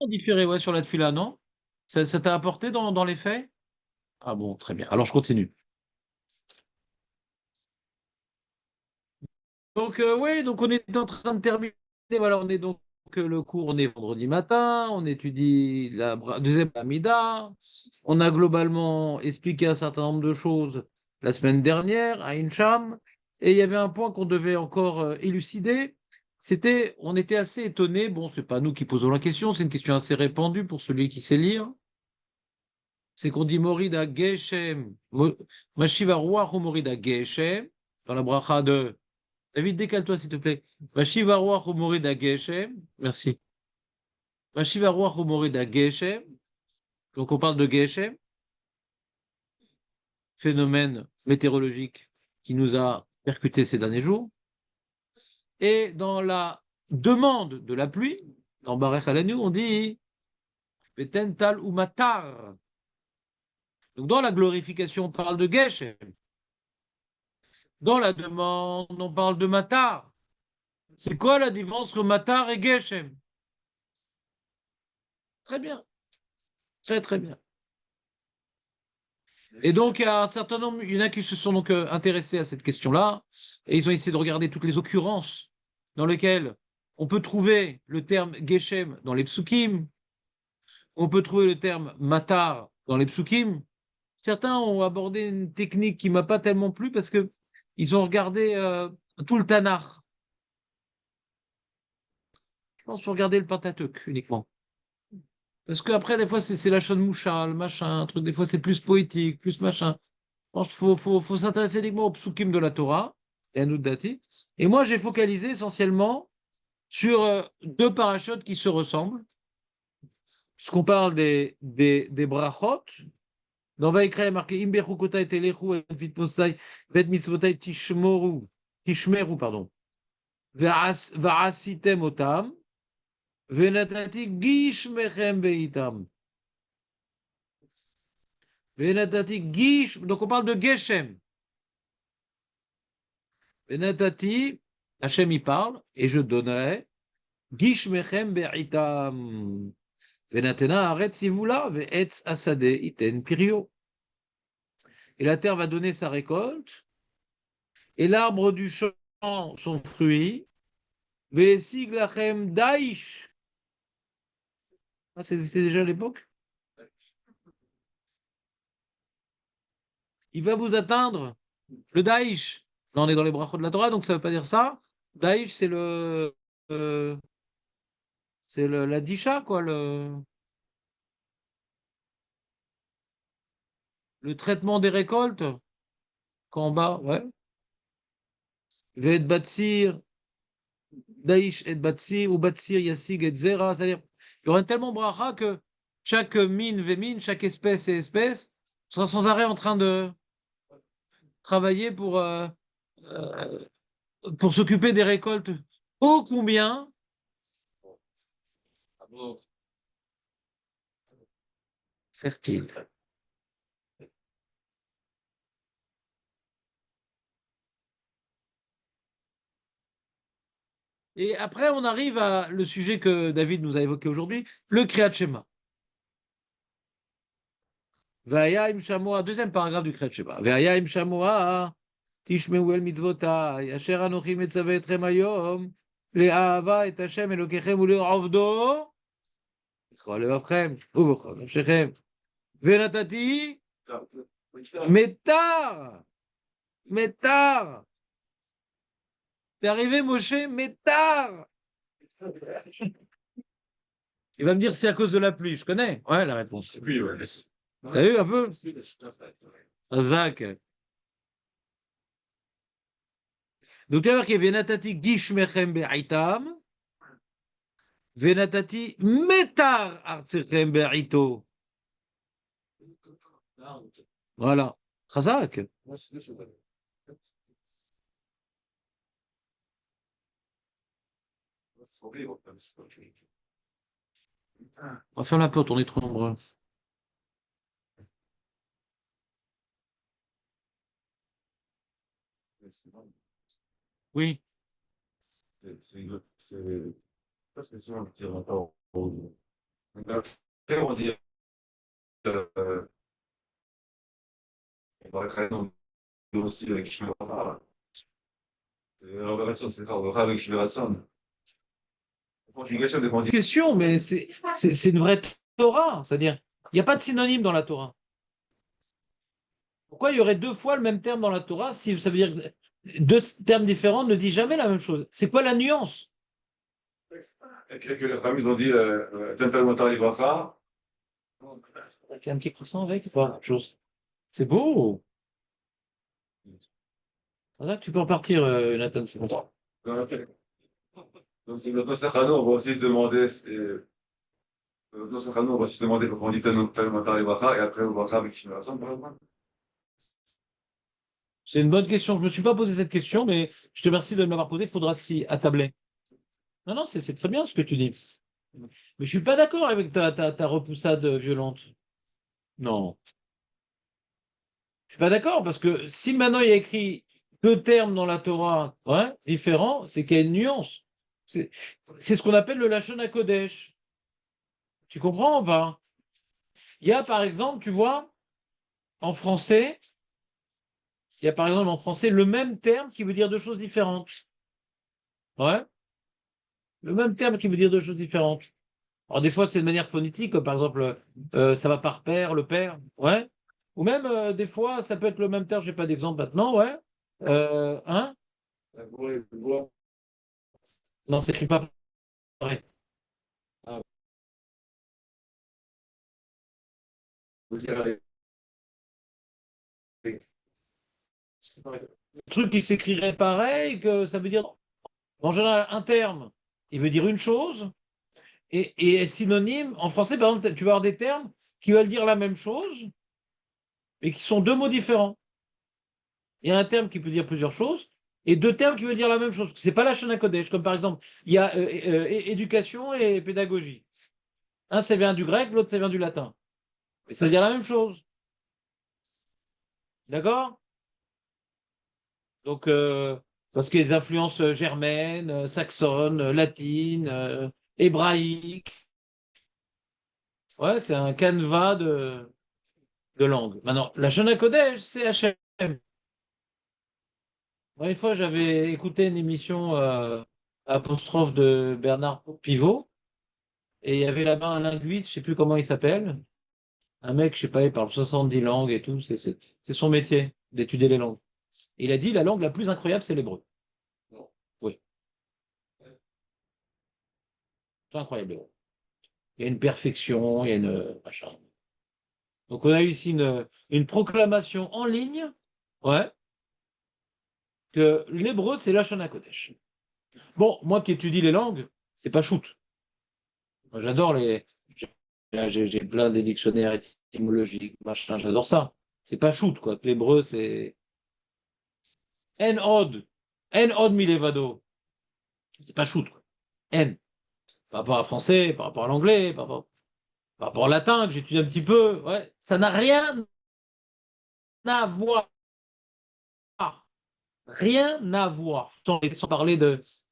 différé, ouais, sur la tefila, non? Ça t'a apporté dans les faits? Ah bon, très bien. Alors je continue. Donc, oui, donc on est en train de terminer. Voilà, on est donc le cours, on est vendredi matin, on étudie la deuxième Amida. On a globalement expliqué un certain nombre de choses la semaine dernière à Incham. Et il y avait un point qu'on devait encore élucider. C'était, on était assez étonnés. Bon, c'est pas nous qui posons la question, c'est une question assez répandue pour celui qui sait lire. C'est qu'on dit Morida Geshem, Mashiva Ruach ou Morida Geshem, dans la bracha de David, décale-toi, s'il te plaît. Vashiva ruach umorida geshem. Merci. Vashiva ruach umorida geshem. Donc, on parle de geshem, phénomène météorologique qui nous a percuté ces derniers jours. Et dans la demande de la pluie, dans Barech Alenu, on dit Petental ou matar. Donc, dans la glorification, on parle de geshem. Dans la demande, on parle de matar. C'est quoi la différence entre matar et geshem? Très bien. Très, très bien. Et donc, il y a un certain nombre, il y en a qui se sont donc intéressés à cette question-là, et ils ont essayé de regarder toutes les occurrences dans lesquelles on peut trouver le terme Geshem dans les psukim, on peut trouver le terme Matar dans les psukim. Certains ont abordé une technique qui m'a pas tellement plu parce que ils ont regardé tout le Tanakh. Je pense qu'il faut regarder le Pentateuque uniquement. Parce qu'après, des fois, c'est la Shon Moucha, le machin, un truc, des fois, c'est plus poétique, plus machin. Je pense qu'il faut s'intéresser uniquement aux psukim de la Torah et à Nuddati. Et moi, j'ai focalisé essentiellement sur deux parachutes qui se ressemblent. Puisqu'on parle des brachot, dans Vaïkra, il y a marqué Imbechu kotai telechu et vitmosai vet mitzvotai tishmeru, pardon. Va'asitem otam, venatati gishmechem beitam. Venatati gish, donc on parle de Geshem. Venatati, Hachem y parle, et je donnerai Gishmechem be'itam. Venatena aret sivula ve'etz asade iten pirio. Et la terre va donner sa récolte, et l'arbre du champ son fruit. Ve'esig lachem daish. Ah, c'était déjà à l'époque. Il va vous atteindre le daish. Là, on est dans les brachot de la Torah, donc ça ne veut pas dire ça. Daish, euh, la disha, quoi, le traitement des récoltes. Qu'en bas, ouais. Ve'et batsir, Daïch et Batsir, ou Batsir, Yassig et Zera. C'est-à-dire, il y aura tellement bracha que chaque mine, vémine, chaque espèce et espèce sera sans arrêt en train de travailler euh, pour s'occuper des récoltes ô combien fertiles. Et après, on arrive à le sujet que David nous a évoqué aujourd'hui, le Kriyat Shema. Vaya im shamoa, deuxième paragraphe du Kriyat Shema. Vaya im shamoa, tishmeu el mitzvotai, asher anochi metzaveh etchem hayom, לאהבה את השם אלוקיכם ולעובדו, בכל לבבכם ובכל נפשכם. ונתתי מיתר, מיתר. T'es arrivé, Moshe, métard. Il va me dire c'est à cause de la pluie. Je connais. Ouais, la réponse. Oui, ouais. T'as vu un peu? Zach. Donc, tu vas voir qu'il y a Venatati Gishmechem Be'aitam, Venatati Metar Artsechem Be'aito. Voilà. Chazak. On va faire la porte, on est trop nombreux. Oui. Après, on dit, euh, on va être aussi avec Shimura. C'est avec Shimura. Conjugation de conditions. Question, mais c'est une vraie Torah. C'est-à-dire, il n'y a pas de synonyme dans la Torah. Pourquoi il y aurait deux fois le même terme dans la Torah si ça veut dire que deux termes différents ne disent jamais la même chose? C'est quoi la nuance? Que les familles ont dit Tental Montari Bracha. Avec un petit croissant avec, pas autre chose. C'est beau. Voilà, tu peux repartir, Nathan, c'est bon. Donc, notre Sachano, on va aussi se demander, notre Sachano, on va aussi se demander pourquoi on dit Tental Montari Bracha et après on Bracha avec Shimura, par exemple. C'est une bonne question. Je ne me suis pas posé cette question, mais je te remercie de me l'avoir posée. Il faudra s'y attabler. Non, non, c'est très bien ce que tu dis. Mais je suis pas d'accord avec ta repoussade violente. Non. Je suis pas d'accord parce que si maintenant il y a écrit deux termes dans la Torah, ouais, différents, c'est qu'il y a une nuance. C'est c'est ce qu'on appelle le Lachon HaKodesh. Tu comprends ou pas? Il y a par exemple, tu vois, en français, il y a par exemple en français le même terme qui veut dire deux choses différentes. Ouais, le même terme qui veut dire deux choses différentes. Alors, des fois, c'est de manière phonétique, comme par exemple, ça va par pair, le père, ouais. Ou même, des fois, ça peut être le même terme, j'ai pas d'exemple maintenant, ouais. Hein? Non, c'est écrit pas pareil. Ah, vous direz, le truc qui s'écrirait pareil, que ça veut dire, en général, un terme, il veut dire une chose, et est synonyme, en français, par exemple, tu vas avoir des termes qui veulent dire la même chose, mais qui sont deux mots différents. Il y a un terme qui peut dire plusieurs choses et deux termes qui veulent dire la même chose. C'est pas la Shona Kodesh, comme par exemple, il y a éducation et pédagogie. Un, ça vient du grec, l'autre, ça vient du latin. Mais ça veut dire la même chose. D'accord? Donc, parce qu'il y a des influences germaines, saxonnes, latines, hébraïques. Ouais, c'est un canevas de langues. Maintenant, la Shona Kodesh, c'est HM. Moi, une fois, j'avais écouté une émission apostrophe de Bernard Pivot. Et il y avait là-bas un linguiste, je sais plus comment il s'appelle, un mec, je sais pas, il parle 70 langues et tout, c'est son métier d'étudier les langues. Et il a dit la langue la plus incroyable, c'est l'hébreu. Oui, c'est incroyable l'hébreu. Il y a une perfection, il y a une machin. Donc on a eu ici une proclamation en ligne, ouais, que l'hébreu c'est la Shona Kodesh. Bon, moi qui étudie les langues, c'est pas shoot. Moi j'adore j'ai plein de dictionnaires étymologiques, machin, j'adore ça. C'est pas shoot quoi. L'hébreu c'est En od. En od milevado. C'est pas shoot, quoi. En. Par rapport à français, par rapport à l'anglais, par rapport au latin que j'étudie un petit peu. Ouais. Ça n'a rien à voir. Rien à voir. Sans parler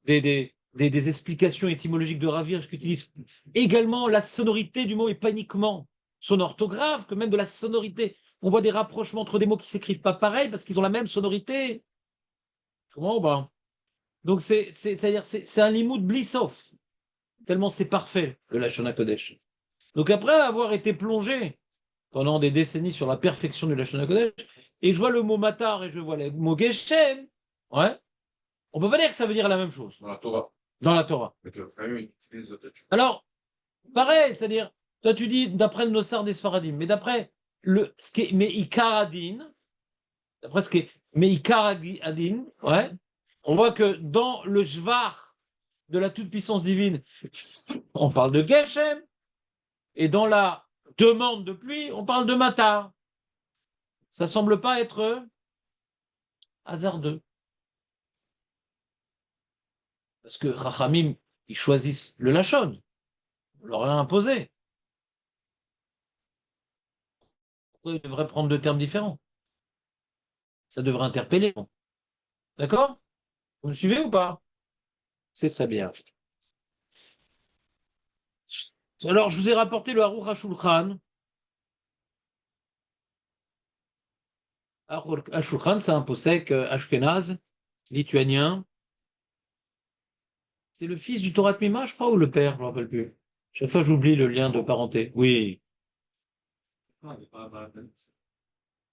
des explications étymologiques de Ravir, qui utilise également la sonorité du mot et pas uniquement son orthographe, que même de la sonorité. On voit des rapprochements entre des mots qui s'écrivent pas pareil parce qu'ils ont la même sonorité. Comment bah. Donc c'est-à-dire c'est un limoud blissof. Tellement c'est parfait, le Lashon Kodesh. Donc après avoir été plongé pendant des décennies sur la perfection du Lashon Kodesh, et je vois le mot matar et je vois le mot geshem, ouais, on peut pas dire que ça veut dire la même chose Dans la Torah. dans la Torah. Avec le famille, utilise Alors, pareil, c'est-à-dire, toi tu dis d'après le Nosar des Sfaradim, mais d'après ce qui est Meikaradin, d'après ce qui est Meikaradin, ouais, on voit que dans le Jvar de la toute-puissance divine, on parle de Geshem, et dans la demande de pluie, on parle de matar. Ça semble pas être hasardeux. Parce que Rachamim, ils choisissent le Lachon. On leur a imposé. Pourquoi ils devraient prendre deux termes différents? Ça devrait interpeller. D'accord? Vous me suivez ou pas? C'est très bien. Alors, je vous ai rapporté le Aruch HaShulchan. Aruch HaShulchan, c'est un posek ashkénaze, lituanien. C'est le fils du Torah Mima, je crois, ou le père, je ne me rappelle plus. Chaque fois, j'oublie le lien de parenté. Oui,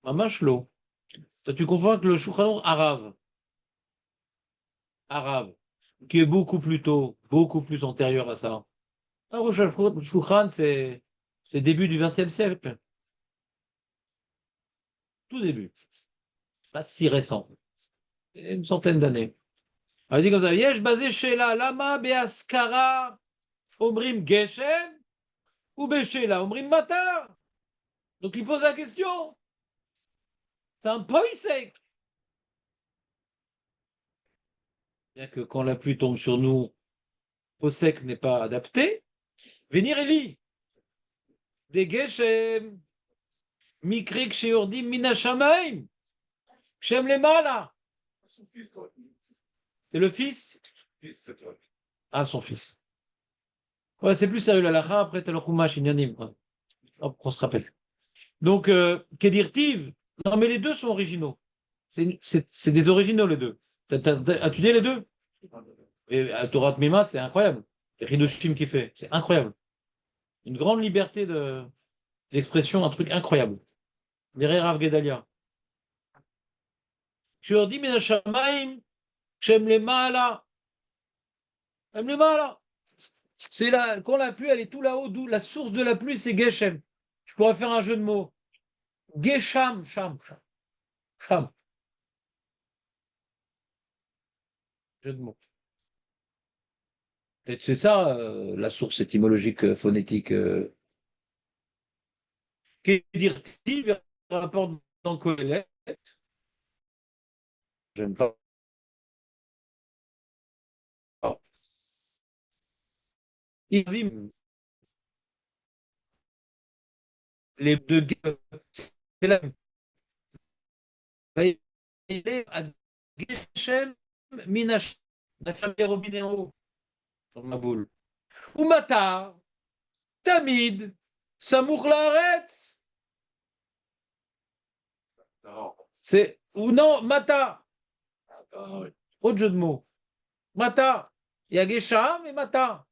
Mamash lo. Toi, tu confonds avec le Shulchan arabe, arabe, qui est beaucoup plus tôt, beaucoup plus antérieur à ça. Aruch HaShulchan, c'est début du XXe siècle, tout début, pas si récent, une centaine d'années. On dit comme ça, Yesh basé chez la lama beaskara omrim geshem ou beshela omrim matar. Donc il pose la question. C'est un poisek. Bien que quand la pluie tombe sur nous, posek n'est pas adapté. Venir Eli. Des geshem mikrik sheordim minashamaim. Shem les malas. C'est le fils. Ah, son fils. Ouais, c'est plus sérieux l'alacha, après t'as le chumash inyanim. Hop, qu'on se rappelle. Donc, Kedirtiv, non mais les deux sont originaux. C'est des originaux les deux. As étudié les deux? Et à Torah Mima, c'est incroyable. Les Hidoshim qui fait, c'est incroyable. Une grande liberté d'expression, un truc incroyable. Les Rav Gedalia. Je leur dis, mais Shamaim, Shem les Maala. Shem les Maala. C'est là, quand la pluie, elle est tout là-haut, d'où la source de la pluie, c'est Geshem. Je pourrais faire un jeu de mots. Gesham, Sham, Sham, Sham. Jeu de mots. Et c'est ça, la source étymologique phonétique. Kedirtiv, rapport dans Kohelet. J'aime pas. Irvim, les deux c'est la même. Il est à Geshem Minash, la famille robinet en haut, sur ma boule. Ou Matar, Tamid, Samour Laaretz. C'est, ou non, Mata. Autre jeu de mots. Mata. Il y a Gesham et Mata.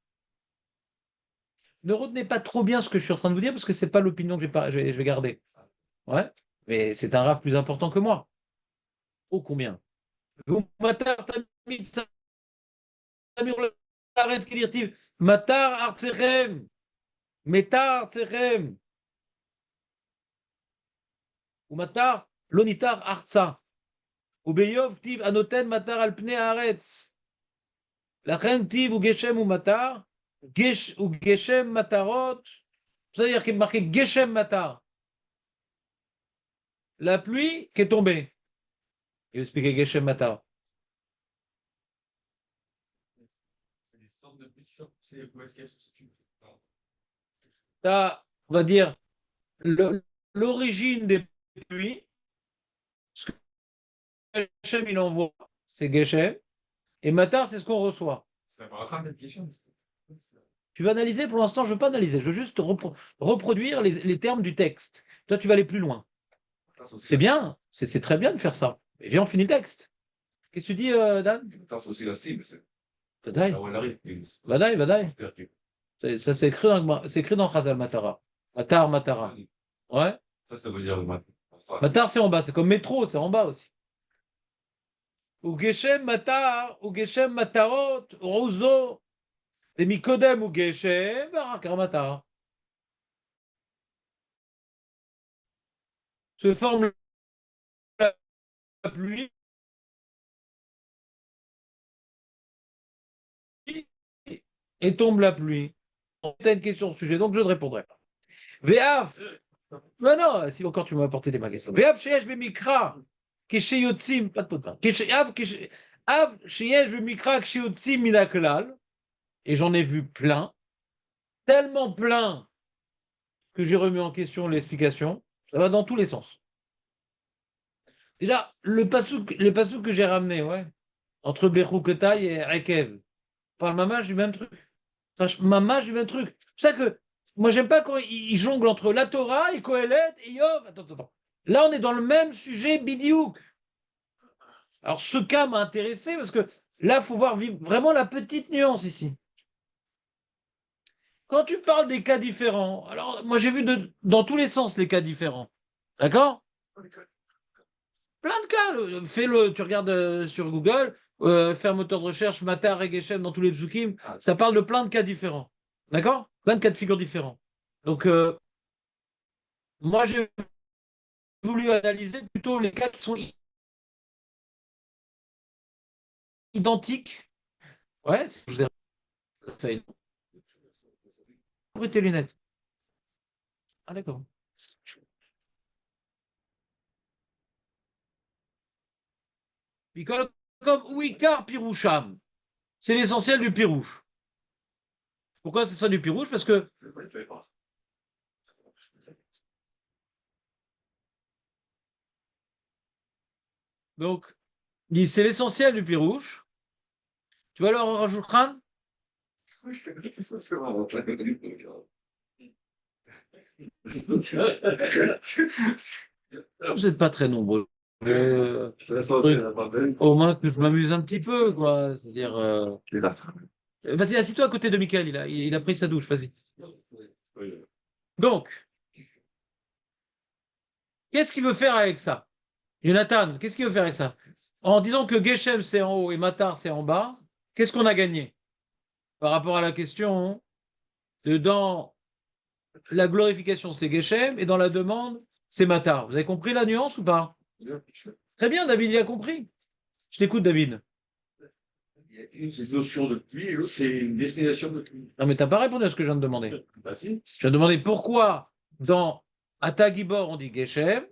Ne retenez pas trop bien ce que je suis en train de vous dire parce que c'est pas l'opinion que je vais garder. Ouais. Mais c'est un rave plus important que moi. Ô combien? Matar, Tamid, Samour Laaretz, Kilirtiv. Matar, Artserem. Metar, Artserem. Ou Matar, Lonitar, Artsa. Ou Beyov, Tiv, Anoten, Matar, Alpne, Aretz. La reine Tiv ou Geshem ou Matar, ou Geshem Matarot, c'est-à-dire qu'il est marqué Geshem Matar. La pluie qui est tombée. Il expliquait Geshem Matar. Là, on va dire l'origine des pluies, ce que Geshem il envoie, c'est Geshem, et Matar, c'est ce qu'on reçoit. Tu vas analyser, pour l'instant, je ne veux pas analyser, je veux juste reproduire les termes du texte. Toi, tu vas aller plus loin. C'est bien, c'est très bien de faire ça. Mais viens, on finit le texte. Qu'est-ce que tu dis, Dan? C'est aussi la cible, c'est Vadaï, là où elle arrive. Vadaï, Vadaï. Ça, c'est écrit dans Chazal Matara. Matar, Matara. Ouais. Ça veut dire Matar, c'est en bas. C'est comme métro, c'est en bas aussi. Ou Geshem Matar, ou Geshem Matarot, Rouzo, des Mikodem ou Geshem, Barakar Matar. Se forme la pluie et tombe la pluie. Tu as une question au sujet, donc je ne répondrai pas. Véaf, mais non, si encore tu m'as apporté des ma questions. Véaf, Sheyesh Bemikra, Kesheyotzim, pas de pot de vin. Av, Sheyesh Bemikra, Kesheyotzim Minaklal, et j'en ai vu plein, tellement plein que j'ai remis en question l'explication. Ça va dans tous les sens. Déjà, les passouk que j'ai ramené, ouais, entre Bechukotai et Rekev, parle mamage du même truc. Enfin, mamage du même truc. C'est ça que moi, j'aime pas quand il jongle entre la Torah et Kohelet et Yov. Attends. Là, on est dans le même sujet bidiouk. Alors, ce cas m'a intéressé parce que là, il faut voir vraiment la petite nuance ici. Quand tu parles des cas différents, alors moi j'ai vu dans tous les sens les cas différents. D'accord? Plein de cas. Fais-le, tu regardes sur Google, fais un moteur de recherche, Matar et Geshem dans tous les psukim, ça parle de plein de cas différents. D'accord? Plein de cas de figure différents. Donc, moi j'ai voulu analyser plutôt les cas qui sont identiques. Ouais, je vous ai fait tes lunettes. Ah, d'accord. Comme Ouikar Piroucham, c'est l'essentiel du pirouche. Pourquoi c'est ça du pirouche? Parce que donc, c'est l'essentiel du pirouche. Tu vas leur rajouter crâne? Vous n'êtes pas très nombreux. Au moins que je m'amuse un petit peu, quoi. C'est-à-dire. Vas-y, assis-toi à côté de Michael, il a pris sa douche, vas-y. Donc, qu'est-ce qu'il veut faire avec ça? Jonathan, qu'est-ce qu'il veut faire avec ça? En disant que Geshem c'est en haut et Matar c'est en bas, qu'est-ce qu'on a gagné? Par rapport à la question de dans la glorification c'est Geshem et dans la demande c'est Matar. Vous avez compris la nuance ou pas? Très bien, David, il a compris. Je t'écoute, David. Une, c'est une notion de pluie, et l'autre, c'est une destination de pluie. Non, mais tu n'as pas répondu à ce que je viens de demander. Bah, si. Je viens de demander pourquoi dans Atagibor on dit Geshem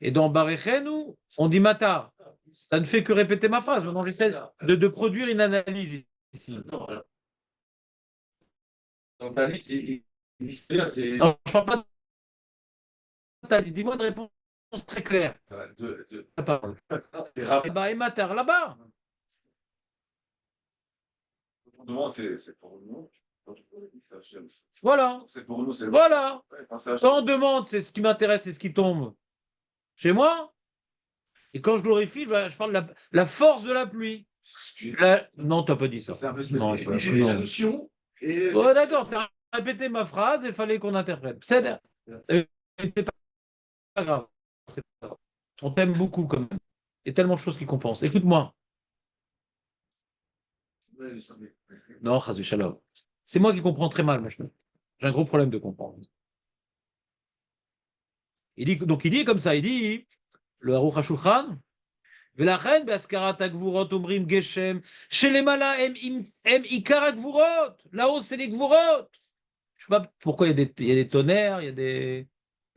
et dans Barechenu on dit Matar. Ça ne fait que répéter ma phrase. Maintenant, j'essaie de produire une analyse ici. Donc, ta liste, c'est. Alors, je ne parle pas de ta liste. Dis-moi une réponse très claire. La parole. C'est Eh ben, et Matar là-bas. c'est pour nous. Voilà. C'est pour nous, c'est. Voilà. Ouais, Quand on demande, c'est ce qui m'intéresse, c'est ce qui tombe chez moi. Et quand je glorifie, je parle de la force de la pluie. Non, tu n'as pas dit ça. C'est un peu Non, la notion. Et... Ouais, d'accord, tu as répété ma phrase et il fallait qu'on interprète. C'est pas grave. C'est pas grave. On t'aime beaucoup quand même. Il y a tellement de choses qui compensent. Écoute-moi. Non, Chazé Shalom. C'est moi qui comprends très mal, machin. J'ai un gros problème de comprendre. Donc il dit comme ça, il dit, le Aruch HaShulchan, ולכן בהזכרת הגבורות אומרים גשם, שלמעלה הם עיקר הגבורות, là-haut c'est les gvurot. Je sais pas pourquoi il y a des tonnerres, il y a des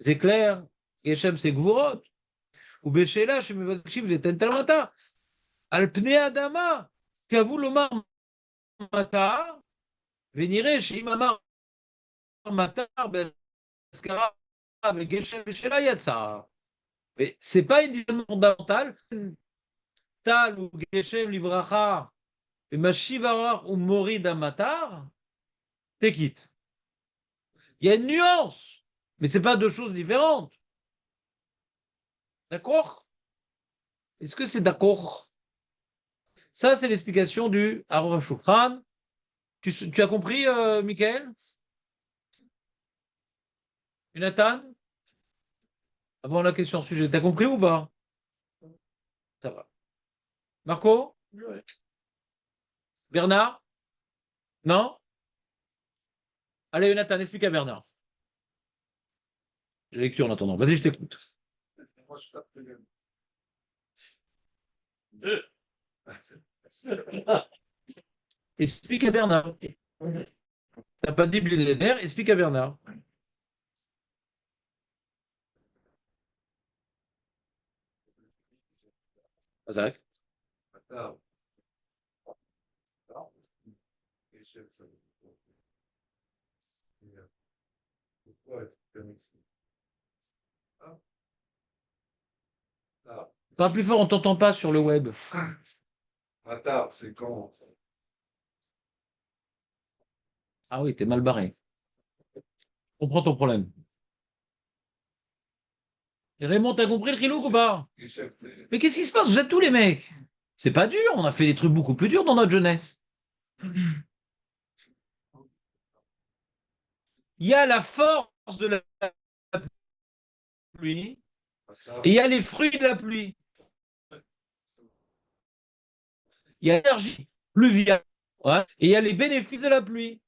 éclairs, גשם c'est gvurot. ובשאלה שמבקשים לתת תלמתה, על פני האדמה, קבעו לומר מטר, ונראה שאם אמר מטר בהזכרה וגשם בשאלה יצא. Mais c'est pas une différence fondamentale. Tal ou Geshem livracha, et Mashivarach ou Morid Amatar, t'es quitte. Il y a une nuance, mais c'est pas deux choses différentes. D'accord? Est-ce que c'est d'accord? Ça, c'est l'explication du Aruch Shulchan. Tu as compris, Michael? Jonathan? Avant la question sujet, t'as compris ou pas? Ça va. Marco? Ouais. Bernard? Non? Allez, Jonathan, explique à Bernard. J'ai lecture en attendant. Vas-y, je t'écoute. Explique à Bernard. T'as pas dit millénaire, explique à Bernard. Zach. Parle plus fort, on t'entend pas sur le web. Attends, c'est quand? Ah oui, t'es mal barré. comprends ton problème. Et Raymond, t'as compris le Khilouk ou pas? Mais qu'est-ce qui se passe? Vous êtes tous les mecs. C'est pas dur, on a fait des trucs beaucoup plus durs dans notre jeunesse. Il y a la force de la pluie et il y a les fruits de la pluie. Il y a l'énergie pluviale, ouais, et il y a les bénéfices de la pluie.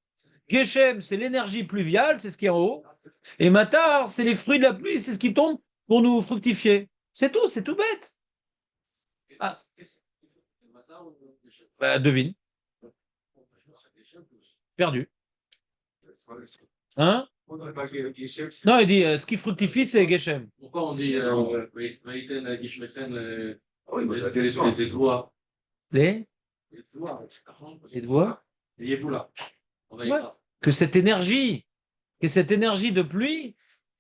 Geshem, c'est l'énergie pluviale, c'est ce qui est en haut. Et Matar, c'est les fruits de la pluie, c'est ce qui tombe pour nous fructifier. C'est tout bête. Ah, bah, devine, perdu. Hein? Non, il dit ce qui fructifie, c'est Geshem. Pourquoi on dit Vaïten Gishmechen Ah oui, bah, c'est la question. les doigts? Les Les doigts. Les Yéboula. Ouais. Que cette énergie de pluie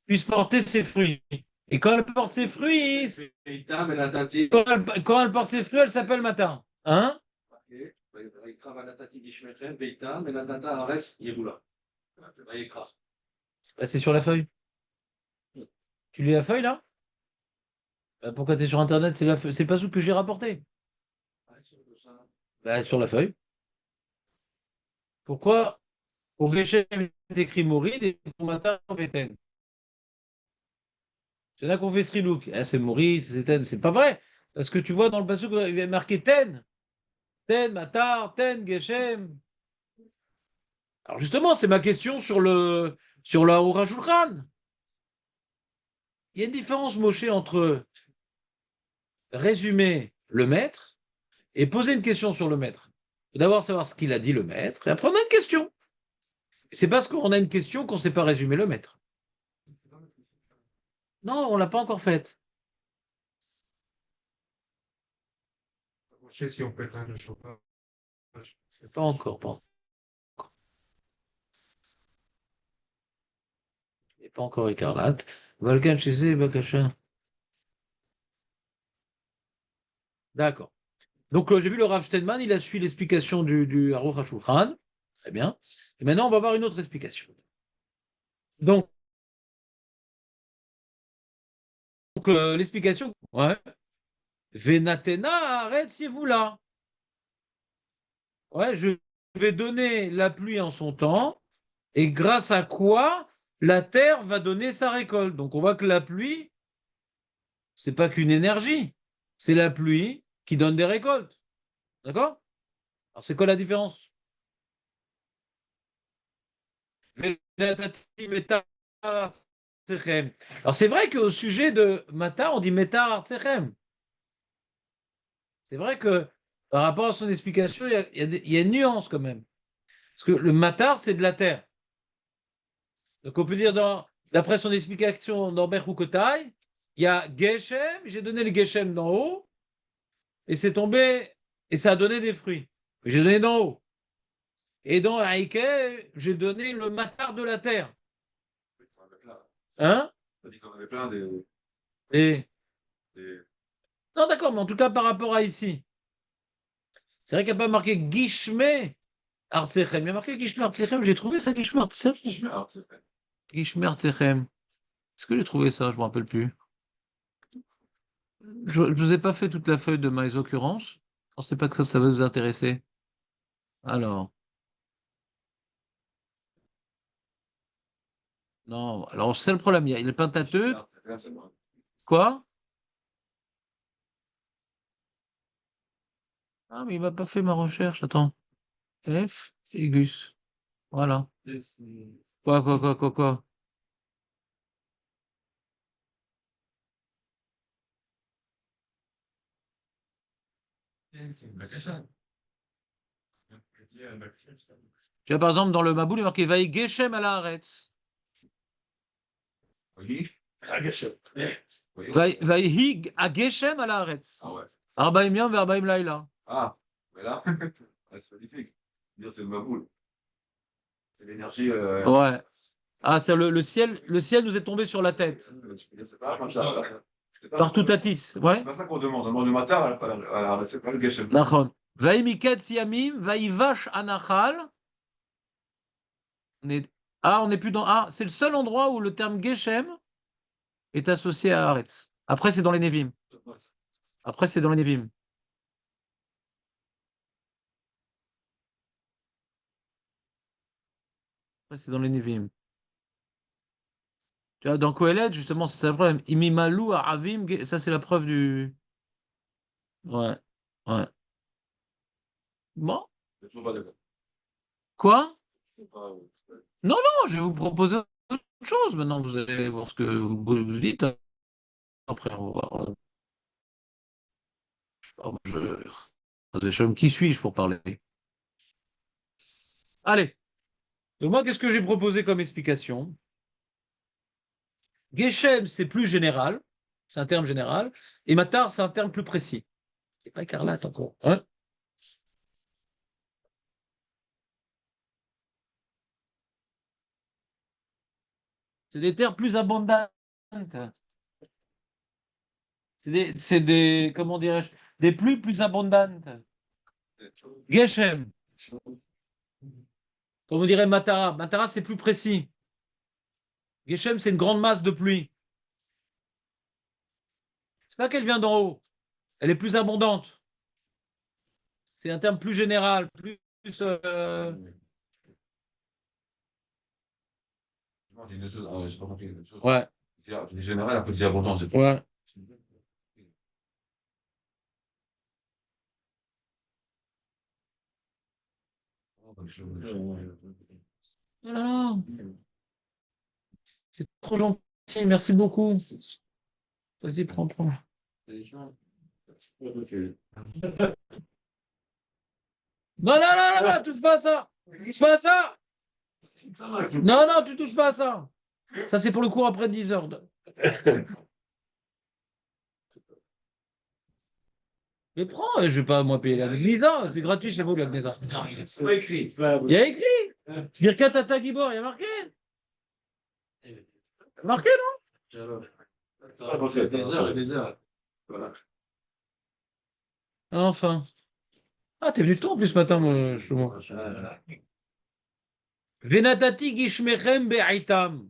puisse porter ses fruits. Et quand elle porte ses fruits, quand elle porte ses fruits, elle s'appelle matin. Hein? Bah, c'est sur la feuille. Tu lis la feuille là? Bah, pourquoi tu es sur Internet? C'est la feuille. C'est pas ce que j'ai rapporté. Bah, sur la feuille. Pourquoi? Pour Geshem est écrit Mouride et pour matin Véten. Il y en a qui ont fait Srilouk. Ah, c'est Mouride, c'est Ten. C'est pas vrai. Parce que tu vois dans le passage, il y a marqué Ten. Ten, Matar, Ten, Geshem. Alors justement, c'est ma question sur la Aura Shulchan. Il y a une différence, Moshe, entre résumer le maître et poser une question sur le maître. Il faut d'abord savoir ce qu'il a dit le maître, et après on a une question. C'est parce qu'on a une question qu'on ne sait pas résumer le maître. Non, on ne l'a pas encore faite. Si on peut éteindre le chauffage. Pas encore, pas encore. Il n'est pas encore écarlate. Valkan chez Bakasha. D'accord. Donc, j'ai vu le Rav Stedman, il a suivi l'explication du Aruch HaShulchan. Très bien. Et maintenant, on va voir une autre explication. Donc, l'explication, ouais. Venatena arrête si vous là. Ouais, je vais donner la pluie en son temps, et grâce à quoi la terre va donner sa récolte. Donc, on voit que la pluie, c'est pas qu'une énergie, c'est la pluie qui donne des récoltes. D'accord? Alors, c'est quoi la différence? Alors, c'est vrai qu'au sujet de Mata, on dit Meta Artsechem. C'est vrai que par rapport à son explication, il y a une nuance quand même. Parce que le Matar, c'est de la terre. Donc, on peut dire, d'après son explication dans Berhukotai, il y a Geshem, j'ai donné le Geshem d'en haut, et c'est tombé, et ça a donné des fruits. J'ai donné d'en haut. Et dans Haïke, j'ai donné le Matar de la terre. Hein? On a dit qu'on avait plein Et des- non, d'accord, mais en tout cas, par rapport à ici, c'est vrai qu'il n'y a pas marqué Gishme Artsechem. Il y a marqué Gishme Artsechem, j'ai trouvé ça Gishme Artsechem. Gishme Artsechem. Est-ce que j'ai trouvé ça? Je ne me rappelle plus. Je ne vous ai pas fait toute la feuille de mes occurrences. Je ne pensais pas que ça va vous intéresser. Alors, non, alors c'est le problème. Il y a le Pentateuque. Quoi? Ah, mais il m'a pas fait ma recherche. Attends. F, Égus. Voilà. Quoi? Tu vois, par exemple, dans le Maboul, il est marqué Vaï Geshem à la Haaretz. Oui. Oui. Vaï à Geshem à la Haaretz. Ah ouais. Arbaim Yom Verbaim Laila. Ah, mais là, c'est magnifique. Dire c'est le Maboul. C'est l'énergie. Ouais. Ah, c'est le ciel nous est tombé sur la tête. Tu peux dire, c'est pas un matar. Partout Tatis. Ouais. C'est pas ça qu'on demande. On demande le matar à la c'est pas le Geshem. Nachon. Vaï Miket Siamim, Vaï Vash Anachal. Ah, on n'est plus dans. Ah, c'est le seul endroit où le terme Geshem est associé à Haaretz. Après, c'est dans les Nevim. Après, c'est dans les Nevim. Après, c'est dans les Nevim. Tu vois, dans Kohelet, justement, c'est ça le problème. Imimalou, Aravim, ça, c'est la preuve du. Ouais. Ouais. Bon. Je suis toujours pas d'accord. Quoi? Je suis pas- Non, non, je vais vous proposer autre chose. Maintenant, vous allez voir ce que vous dites. Après, on va voir. Oh, qui suis-je pour parler? Allez. Donc, moi, qu'est-ce que j'ai proposé comme explication? Geshem, c'est plus général. C'est un terme général. Et Matar, c'est un terme plus précis. C'est pas écarlate encore. Hein? C'est des terres plus abondantes. Comment dirais-je, des pluies plus abondantes. Geshem, comme on dirait Matara. Matara, c'est plus précis. Geshem, c'est une grande masse de pluie. C'est pas qu'elle vient d'en haut. Elle est plus abondante. C'est un terme plus général, plus. Moi, j'ai une chose, j'ai pas compris une chose. Ouais, Du général, un peu dire abondant, c'est ouais. Ah, c'est trop gentil, merci beaucoup. Vas-y, prends. Non, non, non, non, non, touche pas à ça. Touche pas à ça. Non, non, tu touches pas à ça. Ça, c'est pour le cours après 10 heures. Mais prends, je vais pas moi payer la Gnisa, c'est gratuit chez vous la Gnisa. C'est pas écrit. Il y a écrit. Birkat Tata Gibor, il y a marqué. Marqué, non? Ah, bon, c'est des heures et des heures. Voilà. Enfin. Ah, t'es venu tôt en plus ce matin, moi, moi. Venatati gishmechem be'aitam.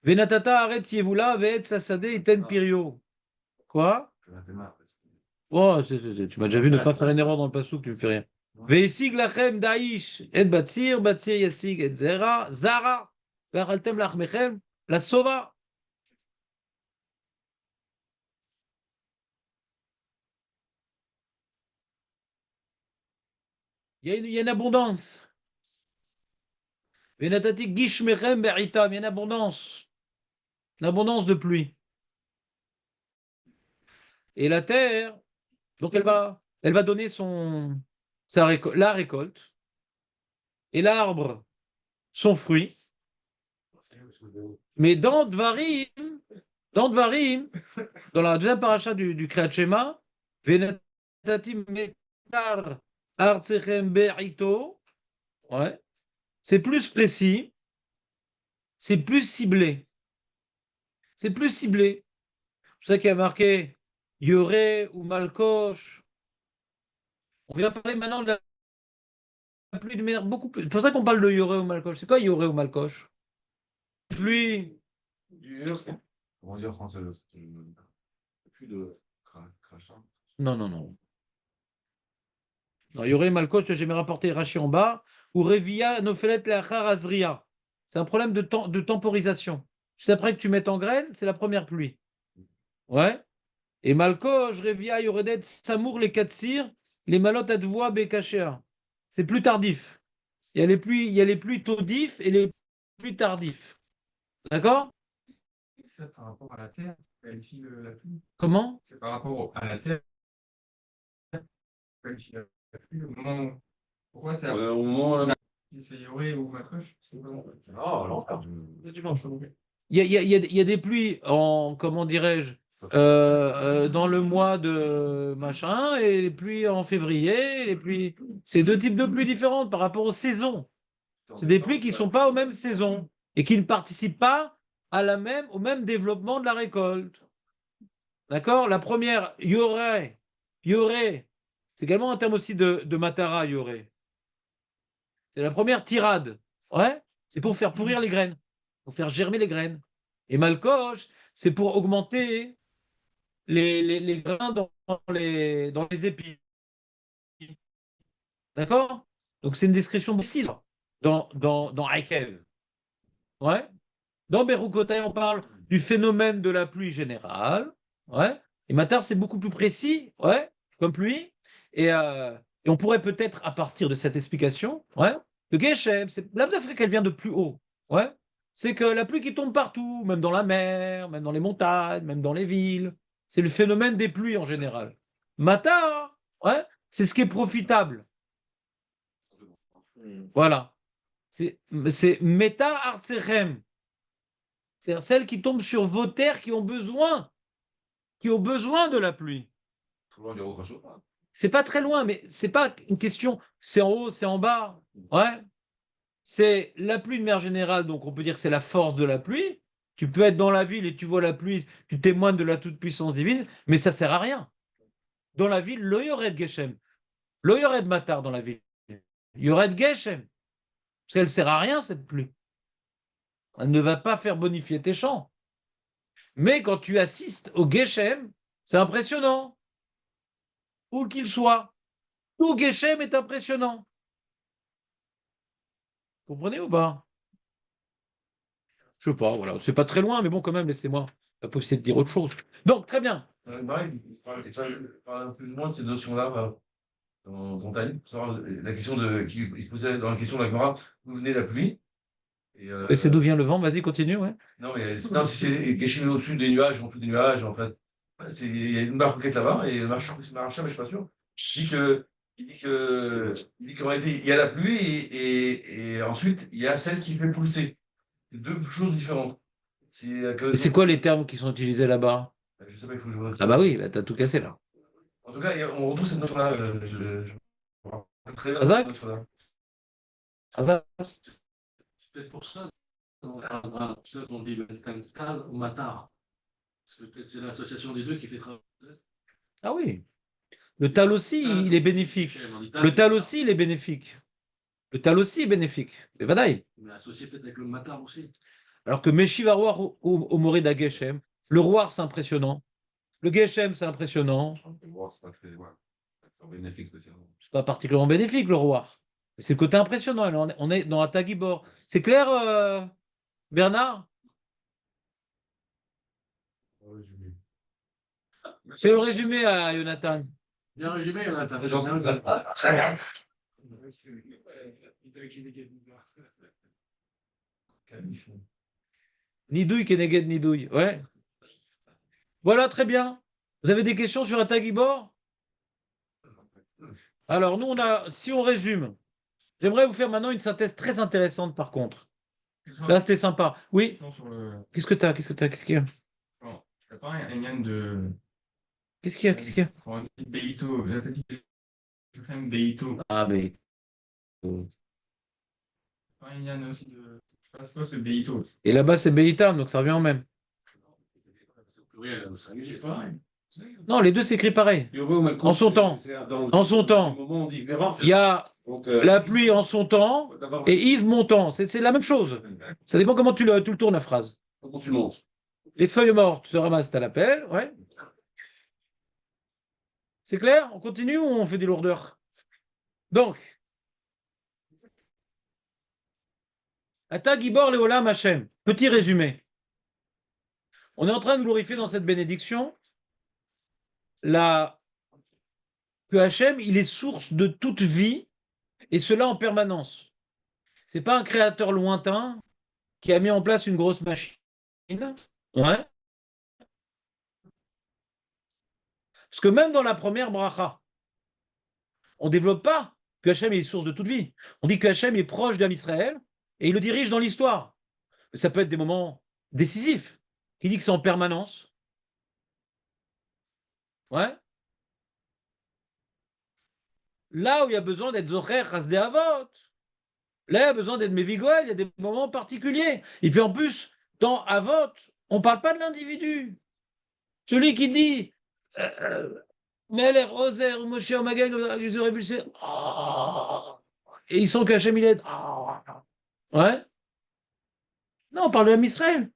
Venatata aret yevula ve'et sasade iten pirio. Quoi? Oh, tu m'as déjà vu ne pas faire une erreur dans le passou, tu me fais rien. Ve'esig lachem da'ish et batsir yasig et zara ve'achaltem lachmechem la sova. Il y a une abondance. Venatati gishmechem be'itam, il y a une abondance. Une abondance de pluie. Et la terre, donc elle va donner la récolte. Et l'arbre, son fruit. Mais dans Dvarim, dans la deuxième paracha du Kriyat Shema, Venatatim Mekar Artsechem Be'ito, ouais, c'est plus précis, c'est plus ciblé. C'est plus ciblé. C'est ça qui a marqué Yoré ou Malkosh. On vient parler maintenant de la pluie de manière beaucoup plus. C'est pour ça qu'on parle de Yoré ou Malkosh. C'est quoi Yoré ou Malkosh? Pluie. Comment dire en français? Plus de crachin. Non, non, non. Non, Yoré ou Malkosh, j'ai jamais rapporté Rachi en bas. Ou Revia Nofelet Leachar Azria. C'est un problème de temporisation. Juste après que tu mettes en graine, c'est la première pluie. Ouais. Et Malkosh, Revia, Yoredet, Samour, les Katsir, les Malot Advoa, Bekasher. C'est plus tardif. Il y a les pluies tardifs et les pluies tardifs. D'accord? C'est par rapport à la Terre, qualifie la pluie. Comment? C'est par rapport à la Terre, qualifie la pluie. Au moment où... Pourquoi c'est Au moment c'est Yoré ou Macoche? C'est pas Non, l'enfer. Il y a des pluies en, comment dirais-je, dans le mois de machin et les pluies en février. C'est deux types de pluies différentes par rapport aux saisons. C'est des pluies qui ne sont pas aux mêmes saisons et qui ne participent pas au même développement de la récolte. D'accord? La première, yoré, c'est également un terme aussi de matara, yoré. C'est la première tirade. Ouais? c'est pour faire pourrir les graines, pour faire germer les graines. Et Malkosh, c'est pour augmenter les grains dans les épis. D'accord? Donc c'est une description précise dans Akev. Ouais. Dans Berukotai, on parle du phénomène de la pluie générale. Ouais. Et Matar, c'est beaucoup plus précis, ouais, comme pluie. Et on pourrait peut-être, à partir de cette explication, ouais, le Geshem, c'est la d'Afrique, elle vient de plus haut. Ouais. C'est que la pluie qui tombe partout, même dans la mer, même dans les montagnes, même dans les villes. C'est le phénomène des pluies en général. Matar, ouais, c'est ce qui est profitable. Voilà. C'est Meta Artserem. C'est-à-dire celles qui tombent sur vos terres qui ont besoin de la pluie. C'est pas très loin, mais c'est pas une question, c'est en haut, c'est en bas. Ouais. C'est la pluie de manière générale, donc on peut dire que c'est la force de la pluie. Tu peux être dans la ville et tu vois la pluie, tu témoignes de la toute-puissance divine, mais ça sert à rien. Dans la ville, lo yored Geshem. Lo yored Matar dans la ville. Yored Geshem. Parce qu'elle sert à rien, cette pluie. Elle ne va pas faire bonifier tes champs. Mais quand tu assistes au Geshem, c'est impressionnant. Où qu'il soit. Tout Geshem est impressionnant. Vous comprenez ou pas? Je sais pas, voilà. C'est pas très loin, mais bon, quand même, laissez-moi la possibilité de dire autre chose. Donc, très bien. Il parle plus ou moins de ces notions-là dans ta livre, pour savoir la question qu'il posait dans la question de la Gemara, d'où venait la pluie. Et c'est d'où vient le vent? Vas-y, continue, ouais. Non, mais non, si c'est Geshem est au-dessus des nuages, en dessous des nuages, en fait. Il y a une marque là-bas, et le marchand, mais je suis pas sûr. Il dit qu'en réalité, il y a la pluie et ensuite, il y a celle qui fait pousser. C'est deux choses différentes. Et c'est quoi les termes qui sont utilisés là-bas? Je sais pas, il faut que je vois. Ah bah oui, bah, t'as tout cassé là. En tout cas, on retrouve cette notion-là. Me rappelle très bien Razak cette notion-là. Razak C'est peut-être pour ça qu'on dit Tal ou Matar. Parce que peut-être c'est l'association des deux qui fait travailler. Ah oui. Le tal aussi, il est bénéfique. Le tal aussi, il est bénéfique. Le tal aussi est bénéfique. Mais vadaï. Mais associé peut-être avec le Matar aussi. Alors que Meshiv Aroar au Morida Geshem, le roi, c'est impressionnant. Le Geshem, c'est impressionnant. C'est pas particulièrement bénéfique, le roi. Mais c'est le côté impressionnant. On est dans un Tagibor. C'est clair, Bernard? Fais le résumé à Jonathan. Bien résumé, Jonathan. Nidouille, Keneged Nidouille. Ouais. Voilà, très bien. Vous avez des questions sur un Tagibor? Alors, nous, si on résume, j'aimerais vous faire maintenant une synthèse très intéressante, par contre. Là, c'était sympa. Oui. Qu'est-ce que t'as? Qu'est-ce qu'il y a? Bon, je prépare un yann de. Qu'est-ce qu'il y a? Qu'est-ce qu'il y a? On dit Beito. Beito. Ah, mais. Un yann aussi de. Je sais pas ce Beito. Et là-bas, c'est Beitam, donc ça revient en même. C'est pareil. Non, les deux s'écrivent pareil. En son temps. En son temps. Il y a la pluie en son temps et Yves montant. C'est la même chose. Ça dépend comment tu le tournes la phrase. Comment tu montes? Les feuilles mortes se ramassent à l'appel. Ouais. C'est clair? On continue ou on fait des lourdeurs? Donc, Ata Gibor Leolam Hashem. Petit résumé. On est en train de glorifier dans cette bénédiction que Hachem, il est source de toute vie, et cela en permanence. Ce n'est pas un créateur lointain qui a mis en place une grosse machine. Ouais. Parce que même dans la première bracha, on ne développe pas que Hachem est source de toute vie. On dit que Hachem est proche d'Am Israël et il le dirige dans l'histoire. Mais ça peut être des moments décisifs. Il dit que c'est en permanence. Ouais. Là où il y a besoin d'être Zocher Hasdé Avot, là il y a besoin d'être Mévigoel, il y a des moments particuliers. Et puis en plus, dans Avot, on ne parle pas de l'individu. Celui qui dit Melech Roser ou Moshe Omagag, ils auraient vu le et ils sont qu'Hachem il est. Ouais. on parle de Ham Israël.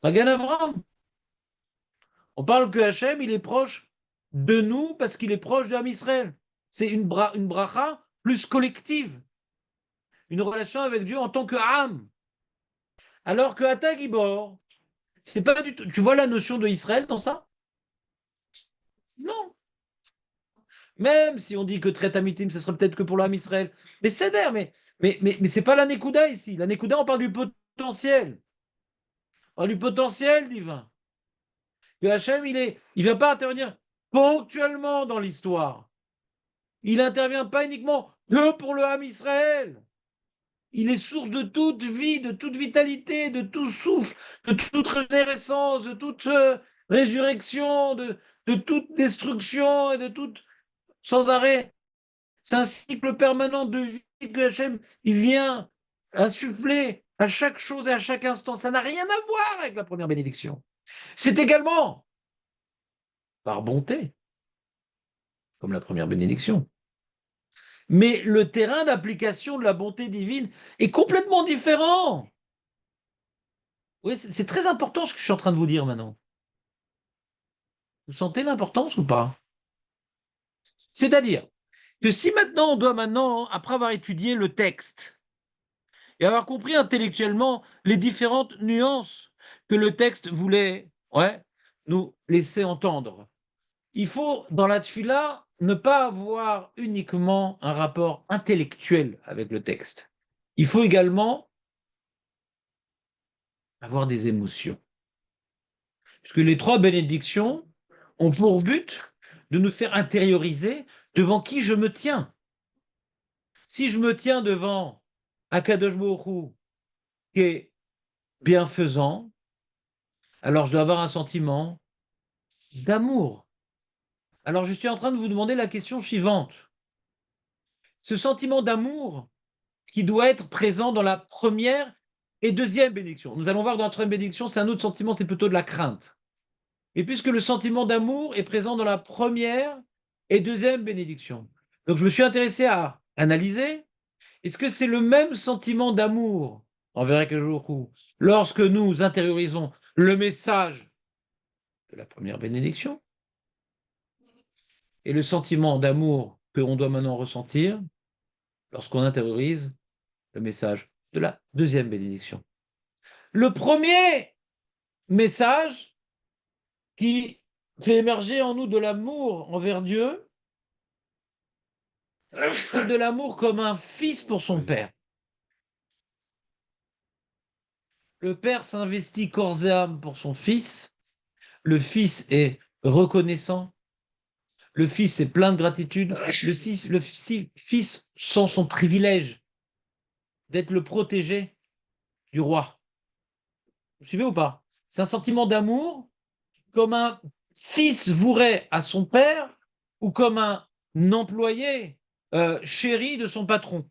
Magan Avram. On parle que Hachem, il est proche de nous parce qu'il est proche de Ham Israël. C'est une bracha plus collective. Une relation avec Dieu en tant que Ham. Alors que Ata Gibor, c'est pas du tout. Tu vois la notion de Israël dans ça? Non. Même si on dit que Tret Amitim, ce serait peut-être que pour l'âme Israël. Mais c'est d'air, mais c'est pas la Nekuda ici. La Nekuda, on parle du potentiel. On parle du potentiel divin. Que Hachem, il va pas intervenir ponctuellement dans l'histoire. Il n'intervient pas uniquement que pour le âme Israël. Il est source de toute vie, de toute vitalité, de tout souffle, de toute régénérescence, de toute résurrection, de toute destruction et de toute sans arrêt. C'est un cycle permanent de vie que Hachem il vient insuffler à chaque chose et à chaque instant. Ça n'a rien à voir avec la première bénédiction. C'est également par bonté, comme la première bénédiction. Mais le terrain d'application de la bonté divine est complètement différent. Oui, c'est très important ce que je suis en train de vous dire maintenant. Vous sentez l'importance ou pas? C'est-à-dire que si maintenant on doit après avoir étudié le texte et avoir compris intellectuellement les différentes nuances que le texte voulait nous laisser entendre, il faut dans la tfila ne pas avoir uniquement un rapport intellectuel avec le texte. Il faut également avoir des émotions. Puisque les trois bénédictions ont pour but de nous faire intérioriser devant qui je me tiens. Si je me tiens devant Akadosh Baruch Hu, qui est bienfaisant, alors je dois avoir un sentiment d'amour. Alors je suis en train de vous demander la question suivante. Ce sentiment d'amour qui doit être présent dans la première et deuxième bénédiction. Nous allons voir dans la troisième bénédiction, c'est un autre sentiment, c'est plutôt de la crainte. Et puisque le sentiment d'amour est présent dans la première et deuxième bénédiction. Donc je me suis intéressé à analyser, est-ce que c'est le même sentiment d'amour envers Akadosh lorsque nous intériorisons le message de la première bénédiction et le sentiment d'amour que l'on doit maintenant ressentir lorsqu'on intériorise le message de la deuxième bénédiction. Le premier message qui fait émerger en nous de l'amour envers Dieu, c'est de l'amour comme un fils pour son père. Le père s'investit corps et âme pour son fils. Le fils est reconnaissant. Le fils est plein de gratitude. Le fils sent son privilège d'être le protégé du roi. Vous suivez ou pas? C'est un sentiment d'amour comme un fils vouerait à son père ou comme un employé chéri de son patron.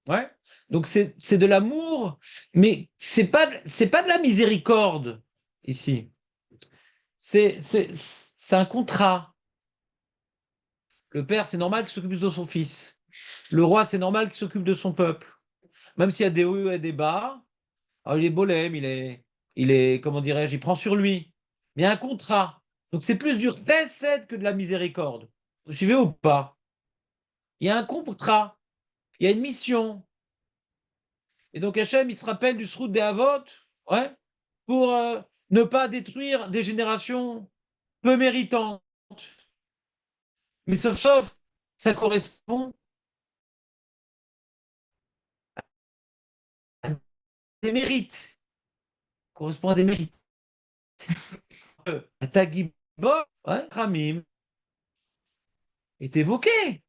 Ouais. Donc c'est de l'amour, mais c'est pas de la miséricorde ici. C'est un contrat. Le père, c'est normal qu'il s'occupe de son fils. Le roi, c'est normal qu'il s'occupe de son peuple. Même s'il y a des hauts et des bas, alors il est bolème, il est, comment dirais-je, il prend sur lui. Mais il y a un contrat. Donc c'est plus du chesed que de la miséricorde. Vous suivez ou pas? Il y a un contrat, il y a une mission. Et donc Hachem, il se rappelle du Srout des Havot, pour ne pas détruire des générations peu méritantes. Mais sauf, ça correspond à des mérites. Ça correspond à des mérites. Tagibor, Ramim, est évoqué.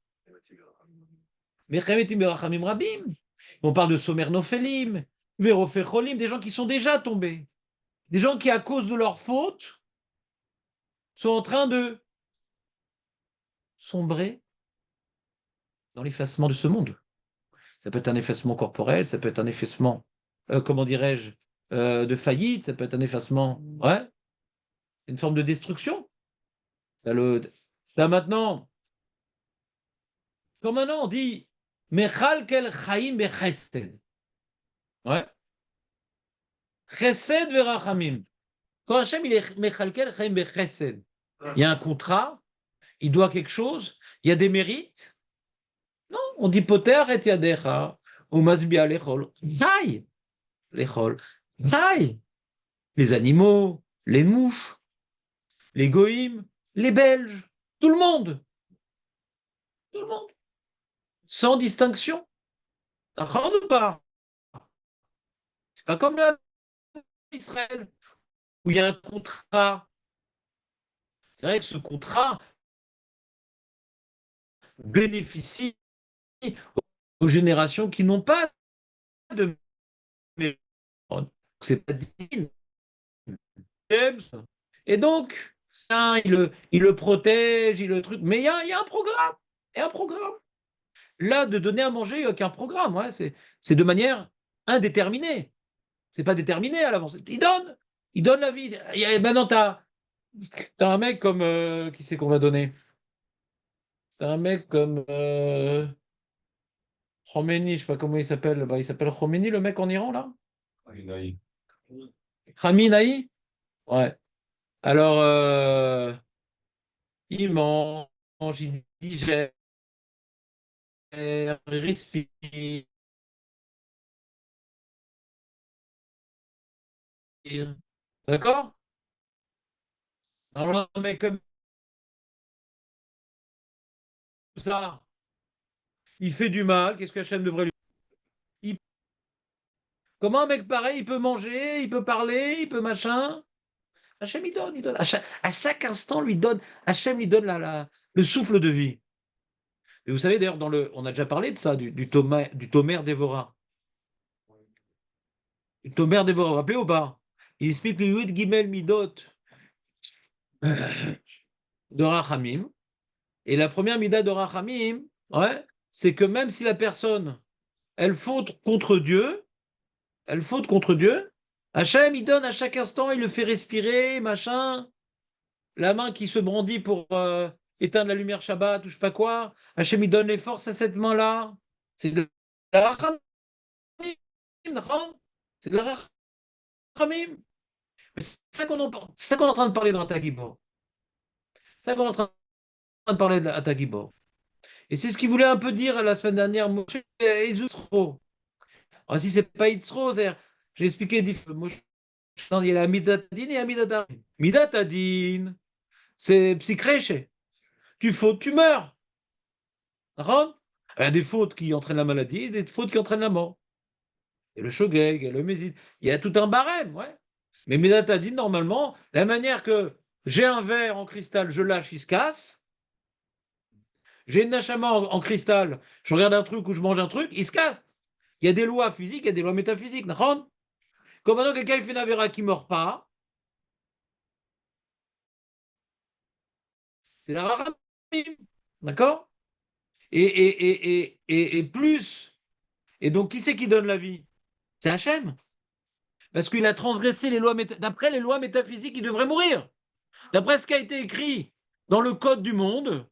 Mechemetim berachamim rabim. On parle de Somer Nophelim, Verofecholim, des gens qui sont déjà tombés. Des gens qui, à cause de leur faute, sont en train de sombrer dans l'effacement de ce monde. Ça peut être un effacement corporel, ça peut être un effacement, comment dirais-je, de faillite, ça peut être un effacement, une forme de destruction. Là maintenant, quand maintenant on dit Mechal kel chaim bechesed, Chesed verachamim. Quand Hachem, il est mechalkel chaim bechesed, il y a un contrat, il doit quelque chose, il y a des mérites. Non, on dit poter et yadecha, ou masbia lechol, zai, lechol, zai. Les animaux, les mouches, les goïms, les Belges, tout le monde, sans distinction. D'accord ou pas? C'est pas comme Israël, où il y a un contrat. C'est vrai que ce contrat bénéficie aux générations qui n'ont pas de mérite. C'est pas digne. Et donc, ça, il le protège, il le truc. Mais il y a un programme. Il y a un programme. Là, de donner à manger, il n'y a aucun programme. Ouais, c'est de manière indéterminée. C'est pas déterminé à l'avance. Il donne la vie. Maintenant, t'as un mec comme qui c'est qu'on va donner? T'as un mec comme Khomeini, je sais pas comment il s'appelle. Bah, il s'appelle Khomeini, le mec en Iran, là? Khamenei? Ouais. Alors, il mange, il digère, il respire. D'accord? Alors, un mec comme ça, il fait du mal. Qu'est-ce que Hachem devrait lui il- Comment un mec pareil, il peut manger, il peut parler, il peut machin? Hachem, il donne, il donne. À chaque instant, lui donne. Hachem lui donne le souffle de vie. Et vous savez, d'ailleurs, on a déjà parlé de ça, du Tomer d'Evora. Le Tomer d'Evora, vous vous rappelez ou pas? Il explique le Yud Gimel Midot de Rachamim. Et la première Mida de Rachamim, ouais, c'est que même si la personne, elle faute contre Dieu, Hachem, il donne à chaque instant, il le fait respirer, machin. La main qui se brandit pour éteindre la lumière Shabbat ou je sais pas quoi. Hachem, il donne les forces à cette main-là. C'est de la rachamim, d'accord? C'est de la rachamim. Mais c'est ça c'est ça qu'on est en train de parler dans Atagibor. C'est ça qu'on est en train de parler de Atagibor. Et c'est ce qu'il voulait un peu dire la semaine dernière, Moshe et Yisro. Alors, si c'est pas Yitzro, c'est-à-dire, j'ai expliqué, Moshe, il y a la Midatadin et la Midatadin. Midatadin, c'est psychréché. Tu fautes, tu meurs. D'accord? Il y a des fautes qui entraînent la maladie et des fautes qui entraînent la mort. Et le shogeg, et le mésid. Il y a tout un barème, ouais. Mais Midatadin, normalement, la manière que j'ai un verre en cristal, je lâche, il se casse. J'ai une nachama en cristal, je regarde un truc ou je mange un truc, il se casse. Il y a des lois physiques, il y a des lois métaphysiques. D'accord? Comme maintenant, quelqu'un il fait une avéra qui ne meurt pas, c'est la rachamim. D'accord? Et plus. Et donc, qui c'est qui donne la vie? C'est Hachem. Parce qu'il a transgressé les lois, d'après les lois métaphysiques, il devrait mourir. D'après ce qui a été écrit dans le code du monde,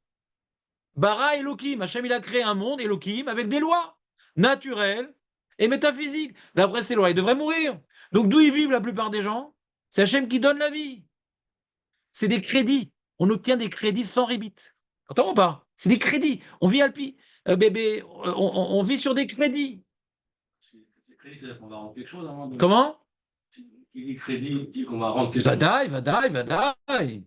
Bara Elohim, Hachem, il a créé un monde, Elohim, avec des lois naturelles et métaphysiques. D'après ces lois, il devrait mourir. Donc, d'où ils vivent la plupart des gens? C'est Hachem qui donne la vie. C'est des crédits. On obtient des crédits sans rébit. Entends ou pas? C'est des crédits. On vit Alpi, bébé, on vit sur des crédits. C'est crédit, c'est-à-dire qu'on va rendre quelque chose avant de. Comment? Qui dit crédit dit qu'on va rendre quelque chose. Vadaï.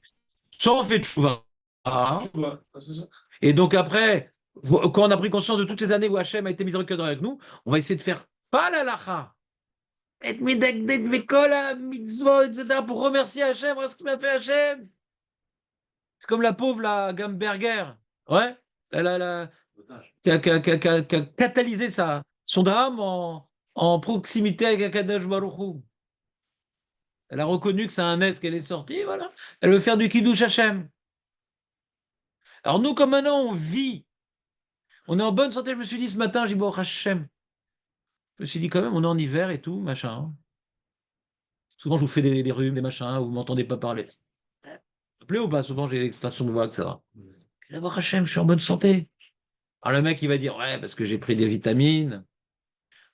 Soit on fait tchouva. C'est ça. Et donc après, quand on a pris conscience de toutes ces années où Hachem a été miséricordieux avec nous, on va essayer de faire pas la lacha. Et medagdeg mekola mitzvot, etc. pour remercier Hachem pour ce qu'il m'a fait Hachem. C'est comme la pauvre, la Gamberger. Ouais. Qui a catalysé son drame en proximité avec Akadosh Baruch Hu. Elle a reconnu que c'est un S qu'elle est sortie, voilà. Elle veut faire du Kiddush Hachem. Alors nous, comme maintenant, on vit, on est en bonne santé. Je me suis dit ce matin, j'ai dit, bon, Hachem. Je me suis dit quand même, on est en hiver et tout, machin. Souvent, je vous fais des rhumes, des machins, vous ne m'entendez pas parler. Ça plaît ou pas? Souvent, j'ai l'extraction de voix, etc. Je vais voir Hachem, je suis en bonne santé. Alors le mec, il va dire, ouais, parce que j'ai pris des vitamines,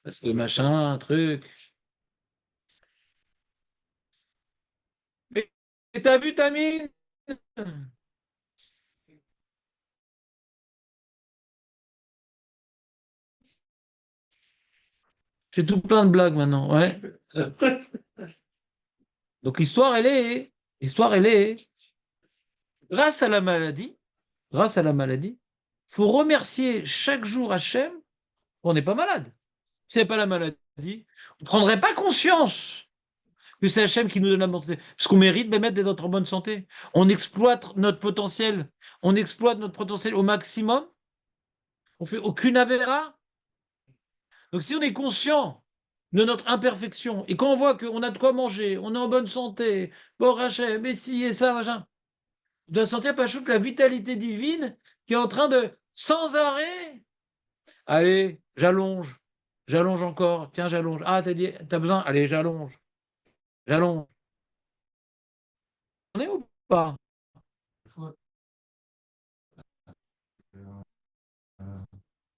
parce que machin, un truc. Et t'as vu ta mine? J'ai tout plein de blagues maintenant, ouais. Donc l'histoire, elle est, grâce à la maladie, faut remercier chaque jour Hachem qu'on n'est pas malade. S'il n'y avait pas la maladie, on ne prendrait pas conscience que c'est Hachem qui nous donne la santé. Parce qu'on mérite d'être en bonne santé. On exploite notre potentiel. On exploite notre potentiel au maximum. On fait aucune avéra. Donc si on est conscient de notre imperfection et quand on voit qu'on a de quoi manger, on est en bonne santé, bon Hachem, mais si et ça, machin, on doit sentir pas la vitalité divine qui est en train de, sans arrêt, allez, j'allonge. J'allonge encore. Tiens, j'allonge. Ah, t'as besoin? Allez, j'allonge. J'allonge. On est ou pas?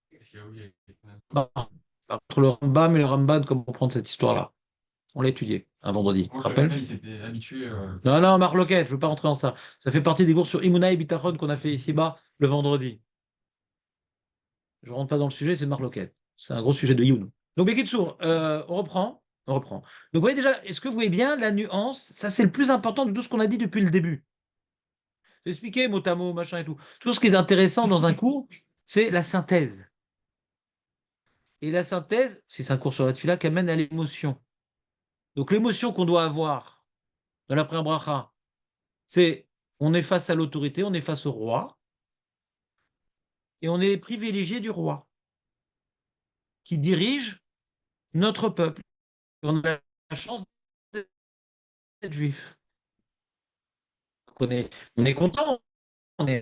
Qu'est-ce qu'il y a oublié? Bah, entre le Rambam et le Ramban, comment prendre cette histoire-là? On l'a étudié un vendredi. Tu te rappelles? Il s'était habitué. Non, non, Marloquette, je ne veux pas rentrer dans ça. Ça fait partie des cours sur Imuna et Bitachon qu'on a fait ici-bas le vendredi. Je ne rentre pas dans le sujet, c'est Marloquette. C'est un gros sujet de Youn. Donc, Bekitsour, on reprend. On reprend. Donc, vous voyez déjà, est-ce que vous voyez bien la nuance? Ça, c'est le plus important de tout ce qu'on a dit depuis le début. J'ai expliqué mot à mot, machin et tout. Tout ce qui est intéressant dans un cours, c'est la synthèse. Et la synthèse, c'est un cours sur la tefila qui amène à l'émotion. Donc, l'émotion qu'on doit avoir dans la première bracha, c'est on est face à l'autorité, on est face au roi, et on est les privilégiés du roi qui dirige notre peuple. On a la chance d'être juif. On est content, on a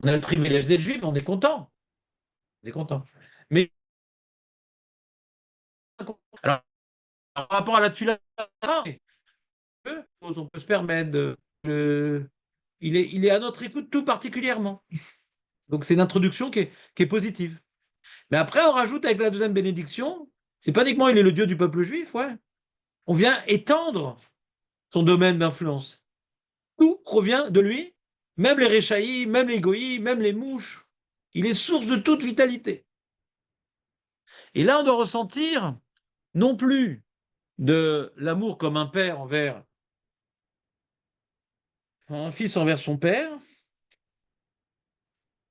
le privilège d'être juif, on est content. On est content. Mais alors, par rapport à la tefila, on peut se permettre il est à notre écoute tout particulièrement. Donc c'est une introduction qui est positive. Mais après, on rajoute avec la deuxième bénédiction, c'est pas uniquement il est le Dieu du peuple juif, ouais. On vient étendre son domaine d'influence. Tout provient de lui, même les réchaïs, même les goïs, même les mouches. Il est source de toute vitalité. Et là, on doit ressentir non plus de l'amour comme un père envers un fils envers son père.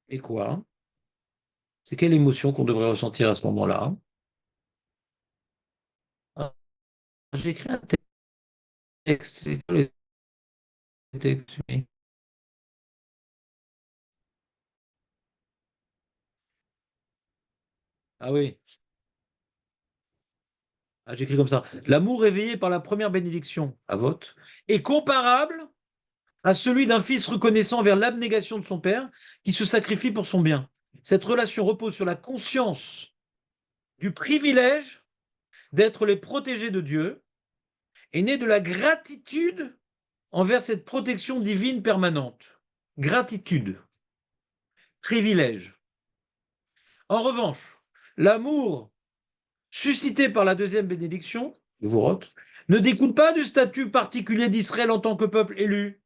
Et quoi? C'est quelle émotion qu'on devrait ressentir à ce moment-là? Ah, j'ai écrit un texte. C'est quoi le texte? Ah oui. Ah, j'écris comme ça. L'amour réveillé par la première bénédiction, à vote, est comparable à celui d'un fils reconnaissant vers l'abnégation de son père qui se sacrifie pour son bien. Cette relation repose sur la conscience du privilège d'être les protégés de Dieu et naît de la gratitude envers cette protection divine permanente. Gratitude, privilège. En revanche, l'amour suscité par la deuxième bénédiction, de Vorot, ne découle pas du statut particulier d'Israël en tant que peuple élu,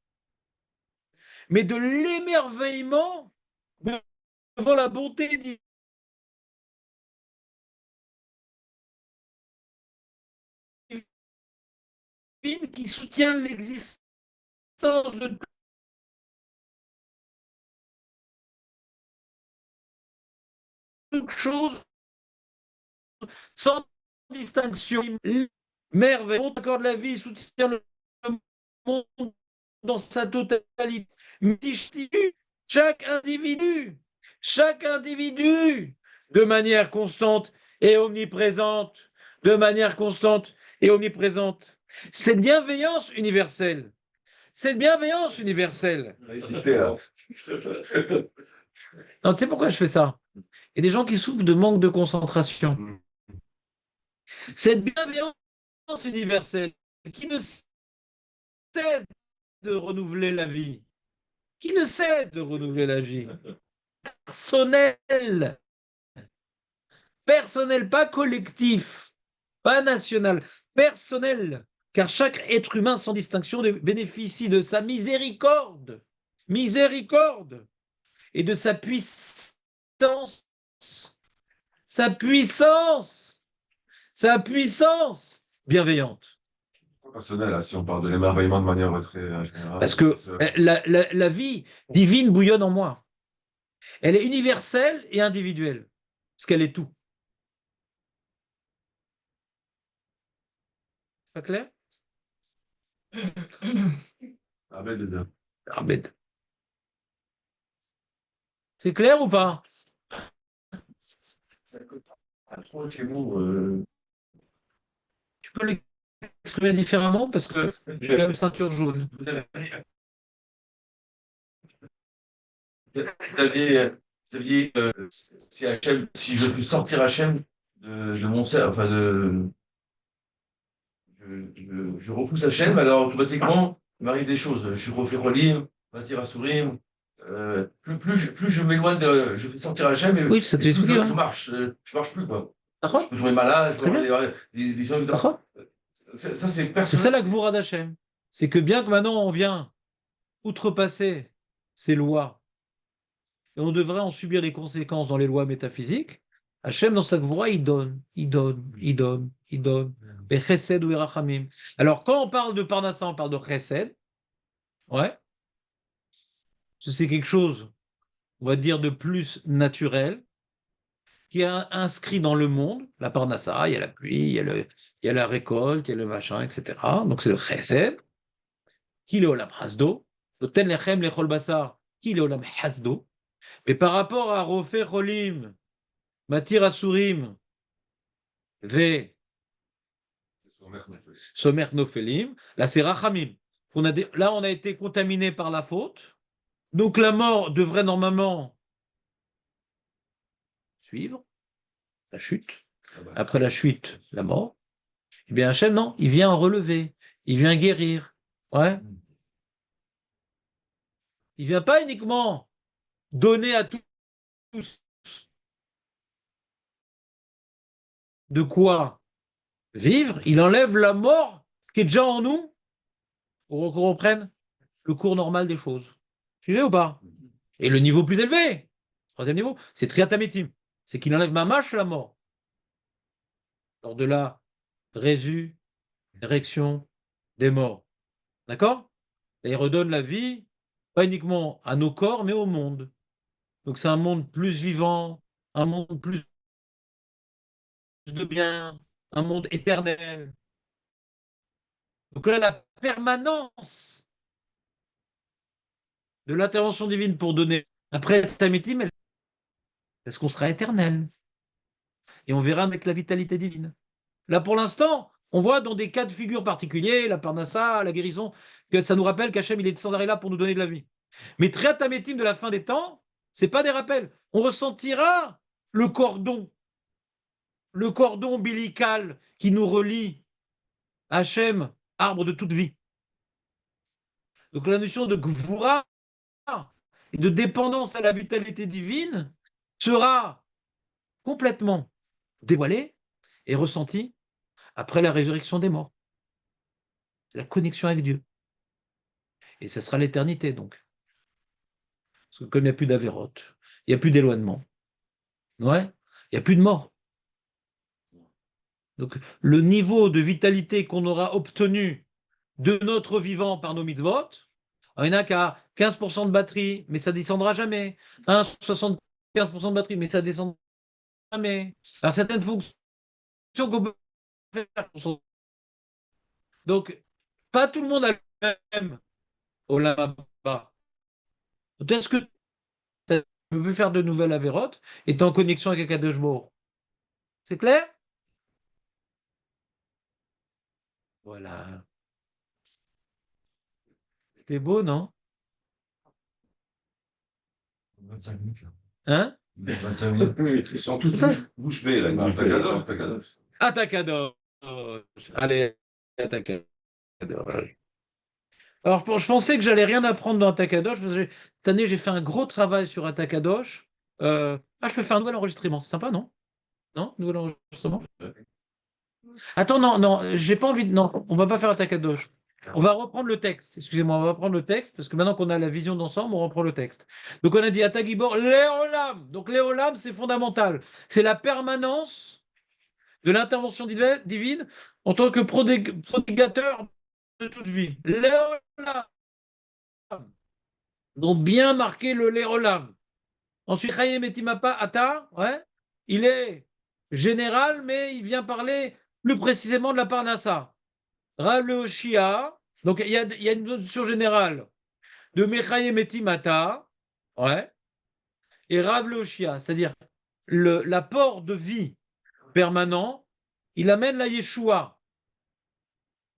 mais de l'émerveillement devant la bonté divine qui soutient l'existence de toutes choses sans distinction. Merveille, accorde la vie, soutient le monde dans sa totalité. Chaque individu, chaque individu, de manière constante et omniprésente, de manière constante et omniprésente. Cette bienveillance universelle, cette bienveillance universelle. Non, tu sais pourquoi je fais ça? Il y a des gens qui souffrent de manque de concentration. Cette bienveillance universelle qui ne cesse de renouveler la vie, qui ne cesse de renouveler la vie, personnel, personnel, pas collectif, pas national, personnel. car chaque être humain sans distinction bénéficie de sa miséricorde, et de sa puissance, sa puissance, sa puissance bienveillante. Personnel, là, si on parle de l'émerveillement de manière très générale. Parce que la vie divine bouillonne en moi. Elle est universelle et individuelle, parce qu'elle est tout. Pas clair? Ahmed est bien. Ahmed. C'est clair ou pas? Trop chez nous. Tu peux l'exprimer différemment parce que j'ai la ceinture jaune. Vous aviez, si je fais sortir Hachem de mon cercle, enfin je repousse Hachem, alors automatiquement, il m'arrive des choses. Je suis refait relire, Matir à Sourim. Plus je m'éloigne je fais sortir Hachem, Oui, ça te plus l'explique. je marche plus, quoi. D'accord? Je peux tomber malade, je peux Très avoir des choses. D'accord? Ça, c'est C'est personnel. ça la Gvoura d'Hachem. C'est que bien que maintenant on vient outrepasser ces lois, et on devrait en subir les conséquences dans les lois métaphysiques, Hachem, dans sa Gvoura, il donne. Et chesed ou erachamim. Alors, quand on parle de Parnassa, on parle de chesed. Ouais. C'est quelque chose, on va dire, de plus naturel, qui est inscrit dans le monde. La Parnassa, il y a la pluie, il y a la récolte, il y a le machin, etc. Donc, c'est le chesed. Qui est olam hasdo. Noten lechem lechol basar. Qui est olam hasdo. Mais par rapport à Rofer Cholim, Matir Asurim, Ve Somer Nofelim, là c'est Rachamim. Là on a été contaminé par la faute, donc la mort devrait normalement suivre, la chute. Après la chute, la mort. Eh bien Hachem, non, il vient en relever, il vient guérir. Ouais. Il vient pas uniquement donner à tous de quoi vivre, il enlève la mort qui est déjà en nous pour qu'on reprenne le cours normal des choses. Suivez ou pas? Et le niveau plus élevé, troisième niveau, c'est triatamétim. C'est qu'il enlève ma mâche la mort. Lors de la résurrection des morts. D'accord? Et il redonne la vie, pas uniquement à nos corps, mais au monde. Donc c'est un monde plus vivant, un monde plus de bien, un monde éternel. Donc là, la permanence de l'intervention divine pour donner après Tamétim, est-ce qu'on sera éternel? Et on verra avec la vitalité divine. Là, pour l'instant, on voit dans des cas de figure particuliers, la parnassa, la guérison, que ça nous rappelle qu'Hachem, il est sans arrêt là pour nous donner de la vie. Mais Triatamétim de la fin des temps, c'est pas des rappels. On ressentira le cordon ombilical qui nous relie à Hachem, arbre de toute vie. Donc la notion de Gvura et de dépendance à la vitalité divine sera complètement dévoilée et ressentie après la résurrection des morts. C'est la connexion avec Dieu. Et ce sera l'éternité, donc. Parce que comme il n'y a plus d'avérote, il n'y a plus d'éloignement. Ouais, il n'y a plus de mort. Donc, le niveau de vitalité qu'on aura obtenu de notre vivant par nos mitzvot, il y en a qu'à 15% de batterie, mais ça ne descendra jamais. 75% de batterie, mais ça ne descendra jamais. Alors, certaines fonctions qu'on peut faire. Donc, pas tout le monde a le même au là-bas. Est-ce que tu peux faire de nouvelles avérotes et tu es en connexion avec un Kadosh Baruch? C'est clair? Voilà. C'était beau, non? 25 minutes, là. Hein? 25 minutes. Ils sont tous Ça, bouche bée, là. Takadosh. Atakadosh. Allez, Atakadosh. Alors, je pensais que j'allais rien apprendre dans Atakadosh, parce que cette année, j'ai fait un gros travail sur Atakadosh. Je peux faire un nouvel enregistrement. C'est sympa, non? Non? Nouvel enregistrement? Attends, non, non, j'ai pas envie de. Non, on va pas faire attaque à gauche. On va reprendre le texte. Excusez-moi, on va reprendre le texte parce que maintenant qu'on a la vision d'ensemble, on reprend le texte. Donc on a dit Atagibor, Léolam. Donc Léolam, c'est fondamental. C'est la permanence de l'intervention divine en tant que prodigateur de toute vie. Léolam. Donc bien marqué le Léolam. Ensuite, Chaim Etimapa Ata, ouais, il est général, mais il vient parler plus précisément de la Parnassa. Rav le Shia, donc il y a une notion générale de Mechayem Etimata, ouais, et Rav le Shia, c'est-à-dire l'apport de vie permanent, il amène la Yeshua.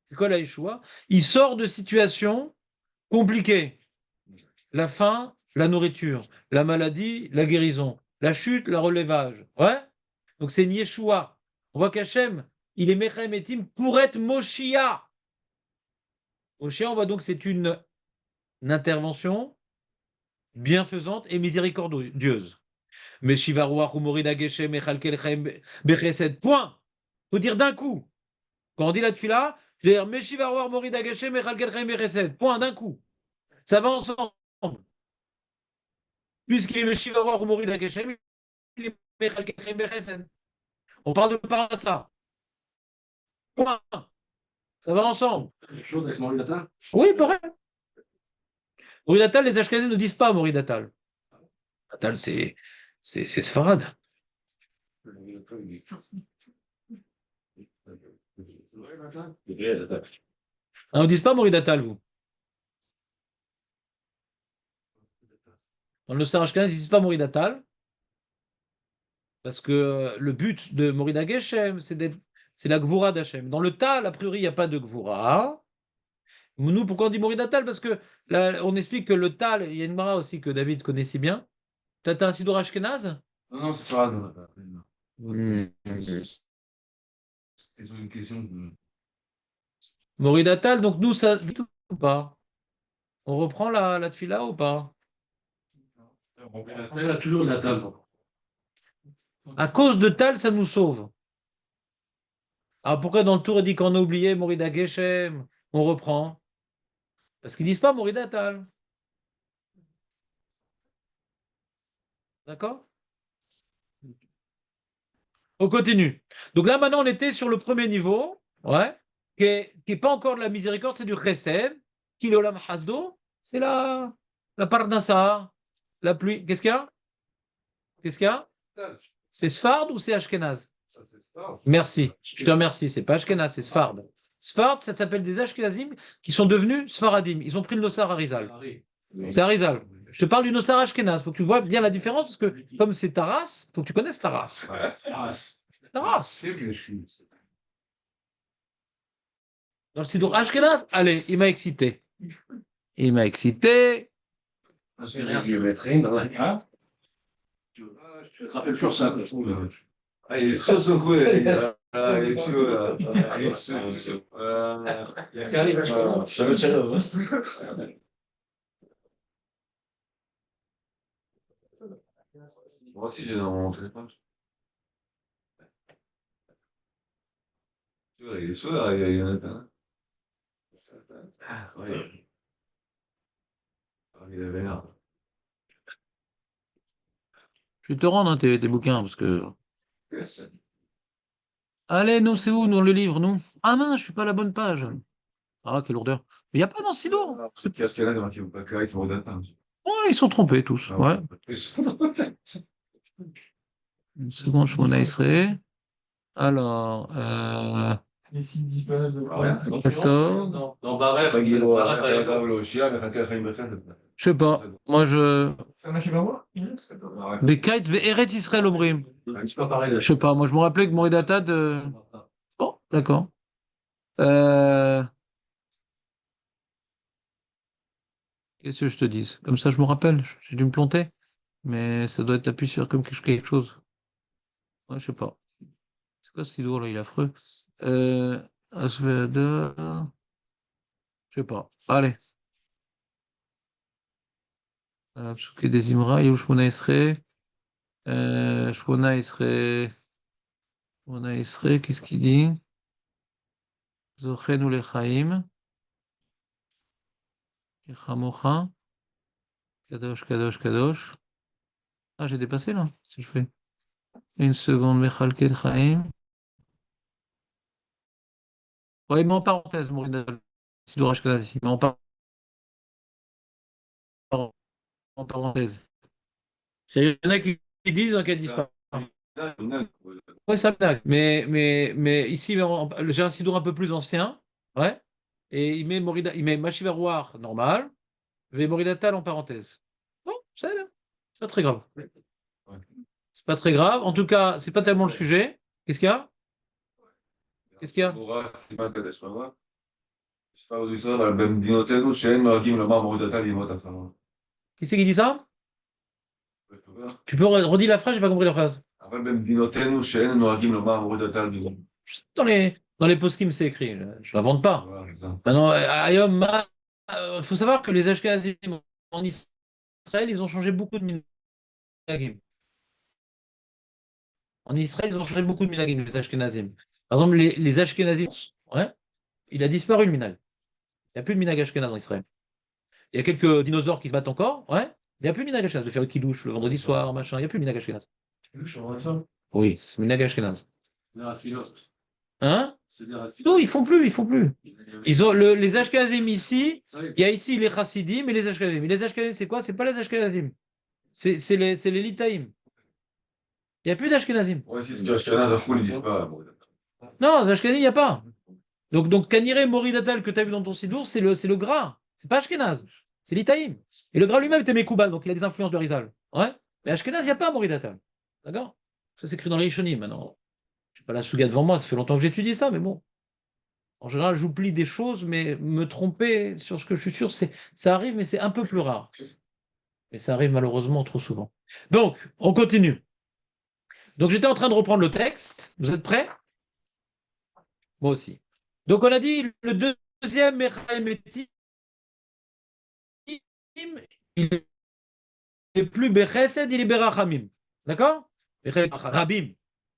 C'est quoi la Yeshua? Il sort de situations compliquées. La faim, la nourriture, la maladie, la guérison, la chute, le relevage. Ouais? Donc c'est une Yeshua. On voit qu'Hachem, il est Mechem Etim pour être Moshia. Moshia, on voit donc c'est une intervention bienfaisante et miséricordieuse. Mais Shivaruach Umorida Geshem Echalkel Chaim Bechesed. Point. Faut dire d'un coup. Quand on dit la tefila, je veux dire Meshivaruach Morida Geshem Echalkel Chaim Bechesed. Point d'un coup. Ça va ensemble. Puisqu'il est Meshivaruach Umorida Geshem, il est Mechalkel Chaim Bechesed. On parle de parassa. Point. Ça va ensemble. Quelque chose avec Moridatal. Oui, pareil. Moridatal, les Ashkenazim ne disent pas Moridatal. Natal, c'est Sfarad. Ah, on ne dit pas Moridatal, vous. Dans le Sarashkenaz, ils ne disent pas Moridatal. Parce que le but de Morida Geshem, c'est la Gvura d'Hachem. Dans le Tal, a priori, il n'y a pas de Gvura. Nous, pourquoi on dit Moridatal? Parce que là, on explique que le Tal, il y a une Mara aussi que David connaît si bien. T'as un Sidour Ashkenaz? Non, non, c'est pas grave. C'est une question de. Moridatal, donc nous, ça dit tout ou pas? On reprend la tfila ou pas? Moridatal a toujours la table. À cause de Tal, ça nous sauve. Alors pourquoi dans le tour, il dit qu'on a oublié Morida Geshem? On reprend. Parce qu'ils disent pas Moridatal. D'accord? On continue. Donc là, maintenant, on était sur le premier niveau, ouais, qui est pas encore de la miséricorde, c'est du chesed. Kilolam hasdo, c'est la parnassa, la pluie. Qu'est-ce qu'il y a? Qu'est-ce qu'il y a? C'est Sfard ou c'est Ashkenaz? Merci. Je te remercie. C'est pas Ashkenaz, c'est Sfard. Sfard, ça s'appelle des Ashkenazim qui sont devenus Sfaradim. Ils ont pris le Nossar Arizal. C'est Arizal. Je te parle du Nossar Ashkenaz. Il faut que tu vois bien la différence parce que comme c'est ta race, il faut que tu connaisses ta race. Ta race. Dans le Sidour Ashkenaz, allez, il m'a excité. Il m'a excité. Je vais mettre une dans la. Je te rappelle toujours ça. Ah, il est chaud son coup, il est chaud, là. Il est chaud. Il y a qu'à arriver, Ça me tient là. Moi aussi, j'ai dans mon téléphone. Tu vois, il est chaud, là, il y en a plein. Ah, ouais. Ah, il est vénère. Je vais te rendre hein, tes bouquins parce que. Allez, nous, c'est où, nous, le livre, nous? Ah mince, je suis pas à la bonne page. Ah, quelle lourdeur. Mais il n'y a pas dans le Sidour. Ce casque-là, dans le Bakary, ils sont redonnés. Ouais, ils sont trompés tous. Ouais. Une seconde, je m'en aïsserai. Alors, Les sites disponibles. d'accord. Dans Baref, Je sais pas. Moi, je. Ça marche pas moi? Des kites, mais Eretz Israël Omrim. Un petit peu pareil. Je sais pas. Moi, je me rappelais que Moridata de. Bon, d'accord. Euh, Qu'est-ce que je te dis? Comme ça, je me rappelle. J'ai dû me planter. Mais ça doit être appuyé sur comme quelque chose. Ouais, je sais pas. C'est quoi ce sidour là? Il est affreux. HV2. Je sais pas. Allez. Psuké des Imra. Il est où Shmona Esrei? Shmona Esrei. Shmona Esrei, qu'est-ce qu'il dit? Zochenu lechaim. Yechamocha. Kadosh, kadosh, kadosh. Ah, j'ai dépassé là. Si je fais une seconde, Mechalkel chaim. Ouais, mais en parenthèse, Mouride. Sidour Ashkenazi. Mais en parenthèse. Il y en a qui disent, il y en a qui disent pas. Ouais, ça me dague. Mais ici, j'ai un sidour un peu plus ancien. Ouais. Et il met Machivarouar normal. Et Moridatal en parenthèse. Bon, c'est là. C'est pas très grave. C'est pas très grave. En tout cas, c'est pas tellement le sujet. Qu'est-ce qu'il y a? Qu'est-ce qu'il y a? Qui c'est qui dit ça? Tu peux redire la phrase, j'ai pas compris la phrase. Dans les post-kim, c'est écrit. Je l'invente pas. Maintenant, Ayom, il faut savoir que les Ashkenazim en Israël, ils ont changé beaucoup de minhagim. En Israël, ils ont changé beaucoup de minhagim, les Ashkenazim. Par exemple, les Ashkenazim, ouais, il a disparu le minhag. Il n'y a plus de minhag Ashkenaz en Israël. Il y a quelques dinosaures qui se battent encore, ouais. Il n'y a plus de minhag Ashkenaz, de faire le kidouche le vendredi soir, machin. Il n'y a plus de minhag Ashkenaz. Oui, c'est minhag Ashkenaz. Hein? Non, ils font plus. Ils ont les Ashkenazim ici. Il y a ici les Chassidim et les Ashkenazim. Mais les Ashkenazim, c'est quoi? C'est pas les Ashkenazim. C'est les Litaïm. Il n'y a plus d'Ashkenazim. Ouais, si c'est Ashkenaz, ils disent pas. Non, les Ashkenazim, il n'y a pas. Donc Kaniré Moridatal que tu as vu dans ton sidour, c'est le gras. C'est pas Ashkenaz. C'est l'Itaïm. Et le gras lui-même était Mekoubal, donc il a des influences de Rizal. Ouais. Mais Ashkenaz, il n'y a pas Moridatal. D'accord? Ça s'écrit dans les Rishonim maintenant. Je n'ai pas la Souga devant moi, ça fait longtemps que j'étudie ça, mais bon. En général, j'oublie des choses, mais me tromper sur ce que je suis sûr, ça arrive, mais c'est un peu plus rare. Et ça arrive malheureusement trop souvent. Donc, on continue. Donc, j'étais en train de reprendre le texte. Vous êtes prêts? Moi aussi. Donc, on a dit le deuxième Mechaim Etim, il n'est plus Bechesed, il est Berachamim. D'accord? Rabim.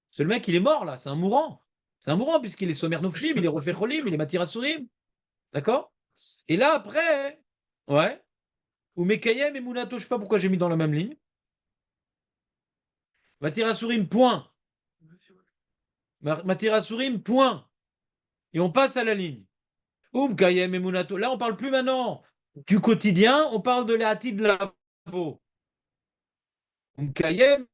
C'est le mec, il est mort là, c'est un mourant. C'est un mourant puisqu'il est Somer Nofshim, il est Rofé Cholim, il est Matir Asurim. D'accord? Et là, après, ouais. Ou Mekayem et Munato, je ne sais pas pourquoi j'ai mis dans la même ligne. Matir Asurim, point. Matir Asurim, point. Et on passe à la ligne. Kayem et Munato. Là, on ne parle plus maintenant du quotidien, on parle de l'Atid Lavo. Kayem.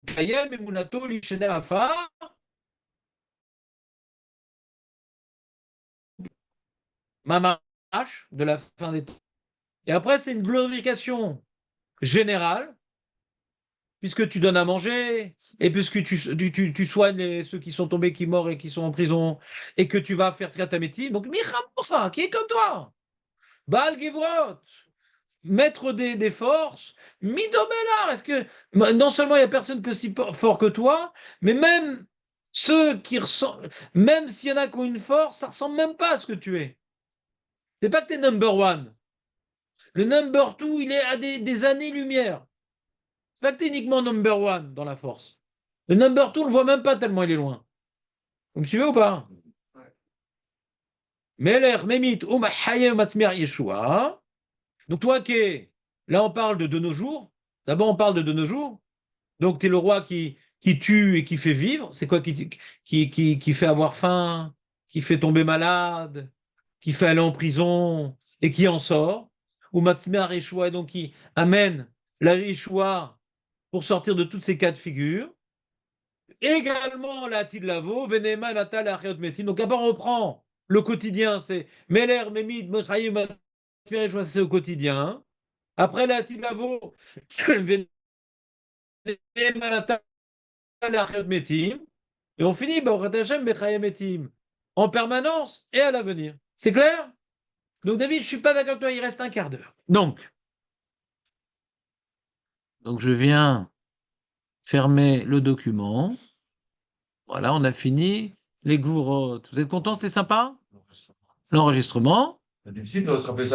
Kayem et Munato, l'Ishene Afar. Mamash, de la fin des temps. Et après, c'est une glorification générale, puisque tu donnes à manger, et puisque tu soignes ceux qui sont tombés, qui morts et qui sont en prison, et que tu vas faire Triataméti. Donc, Micham pour ça, qui est comme toi. Baal Givrot, maître des forces, Midomélar. Est-ce que non seulement il n'y a personne que si fort que toi, mais même ceux qui ressemblent, même s'il y en a qui ont une force, ça ne ressemble même pas à ce que tu es. C'est pas que tu es number one. Le number two, il est à des années-lumière. C'est pas que tu es uniquement number one dans la force. Le number two, on ne le voit même pas tellement il est loin. Vous me suivez ou pas? Meler, Memit, Umahaye, Umasmer, Yeshua. Donc toi qui es, là on parle de nos jours. D'abord on parle de nos jours. Donc tu es le roi qui tue et qui fait vivre. C'est quoi qui fait avoir faim, qui fait tomber malade, qui fait aller en prison et qui en sort. Ou Matzmer Yeshua, donc qui amène la Yeshua pour sortir de toutes ces cas de figure. Également la Tidlavo, Venema, Natal, Ariot Metim. Donc d'abord on reprend le quotidien, c'est Meler, Memid, Mechayim, c'est au quotidien. Après la Tidlavo, Venema, Natal, Ariot Metim. Et on finit, Metim, en permanence et à l'avenir. C'est clair? Donc David, je ne suis pas d'accord avec toi, il reste un quart d'heure. Donc je viens fermer le document. Voilà, on a fini. Les gourottes. Vous êtes contents, c'était sympa? L'enregistrement. C'est difficile de se rappeler ça.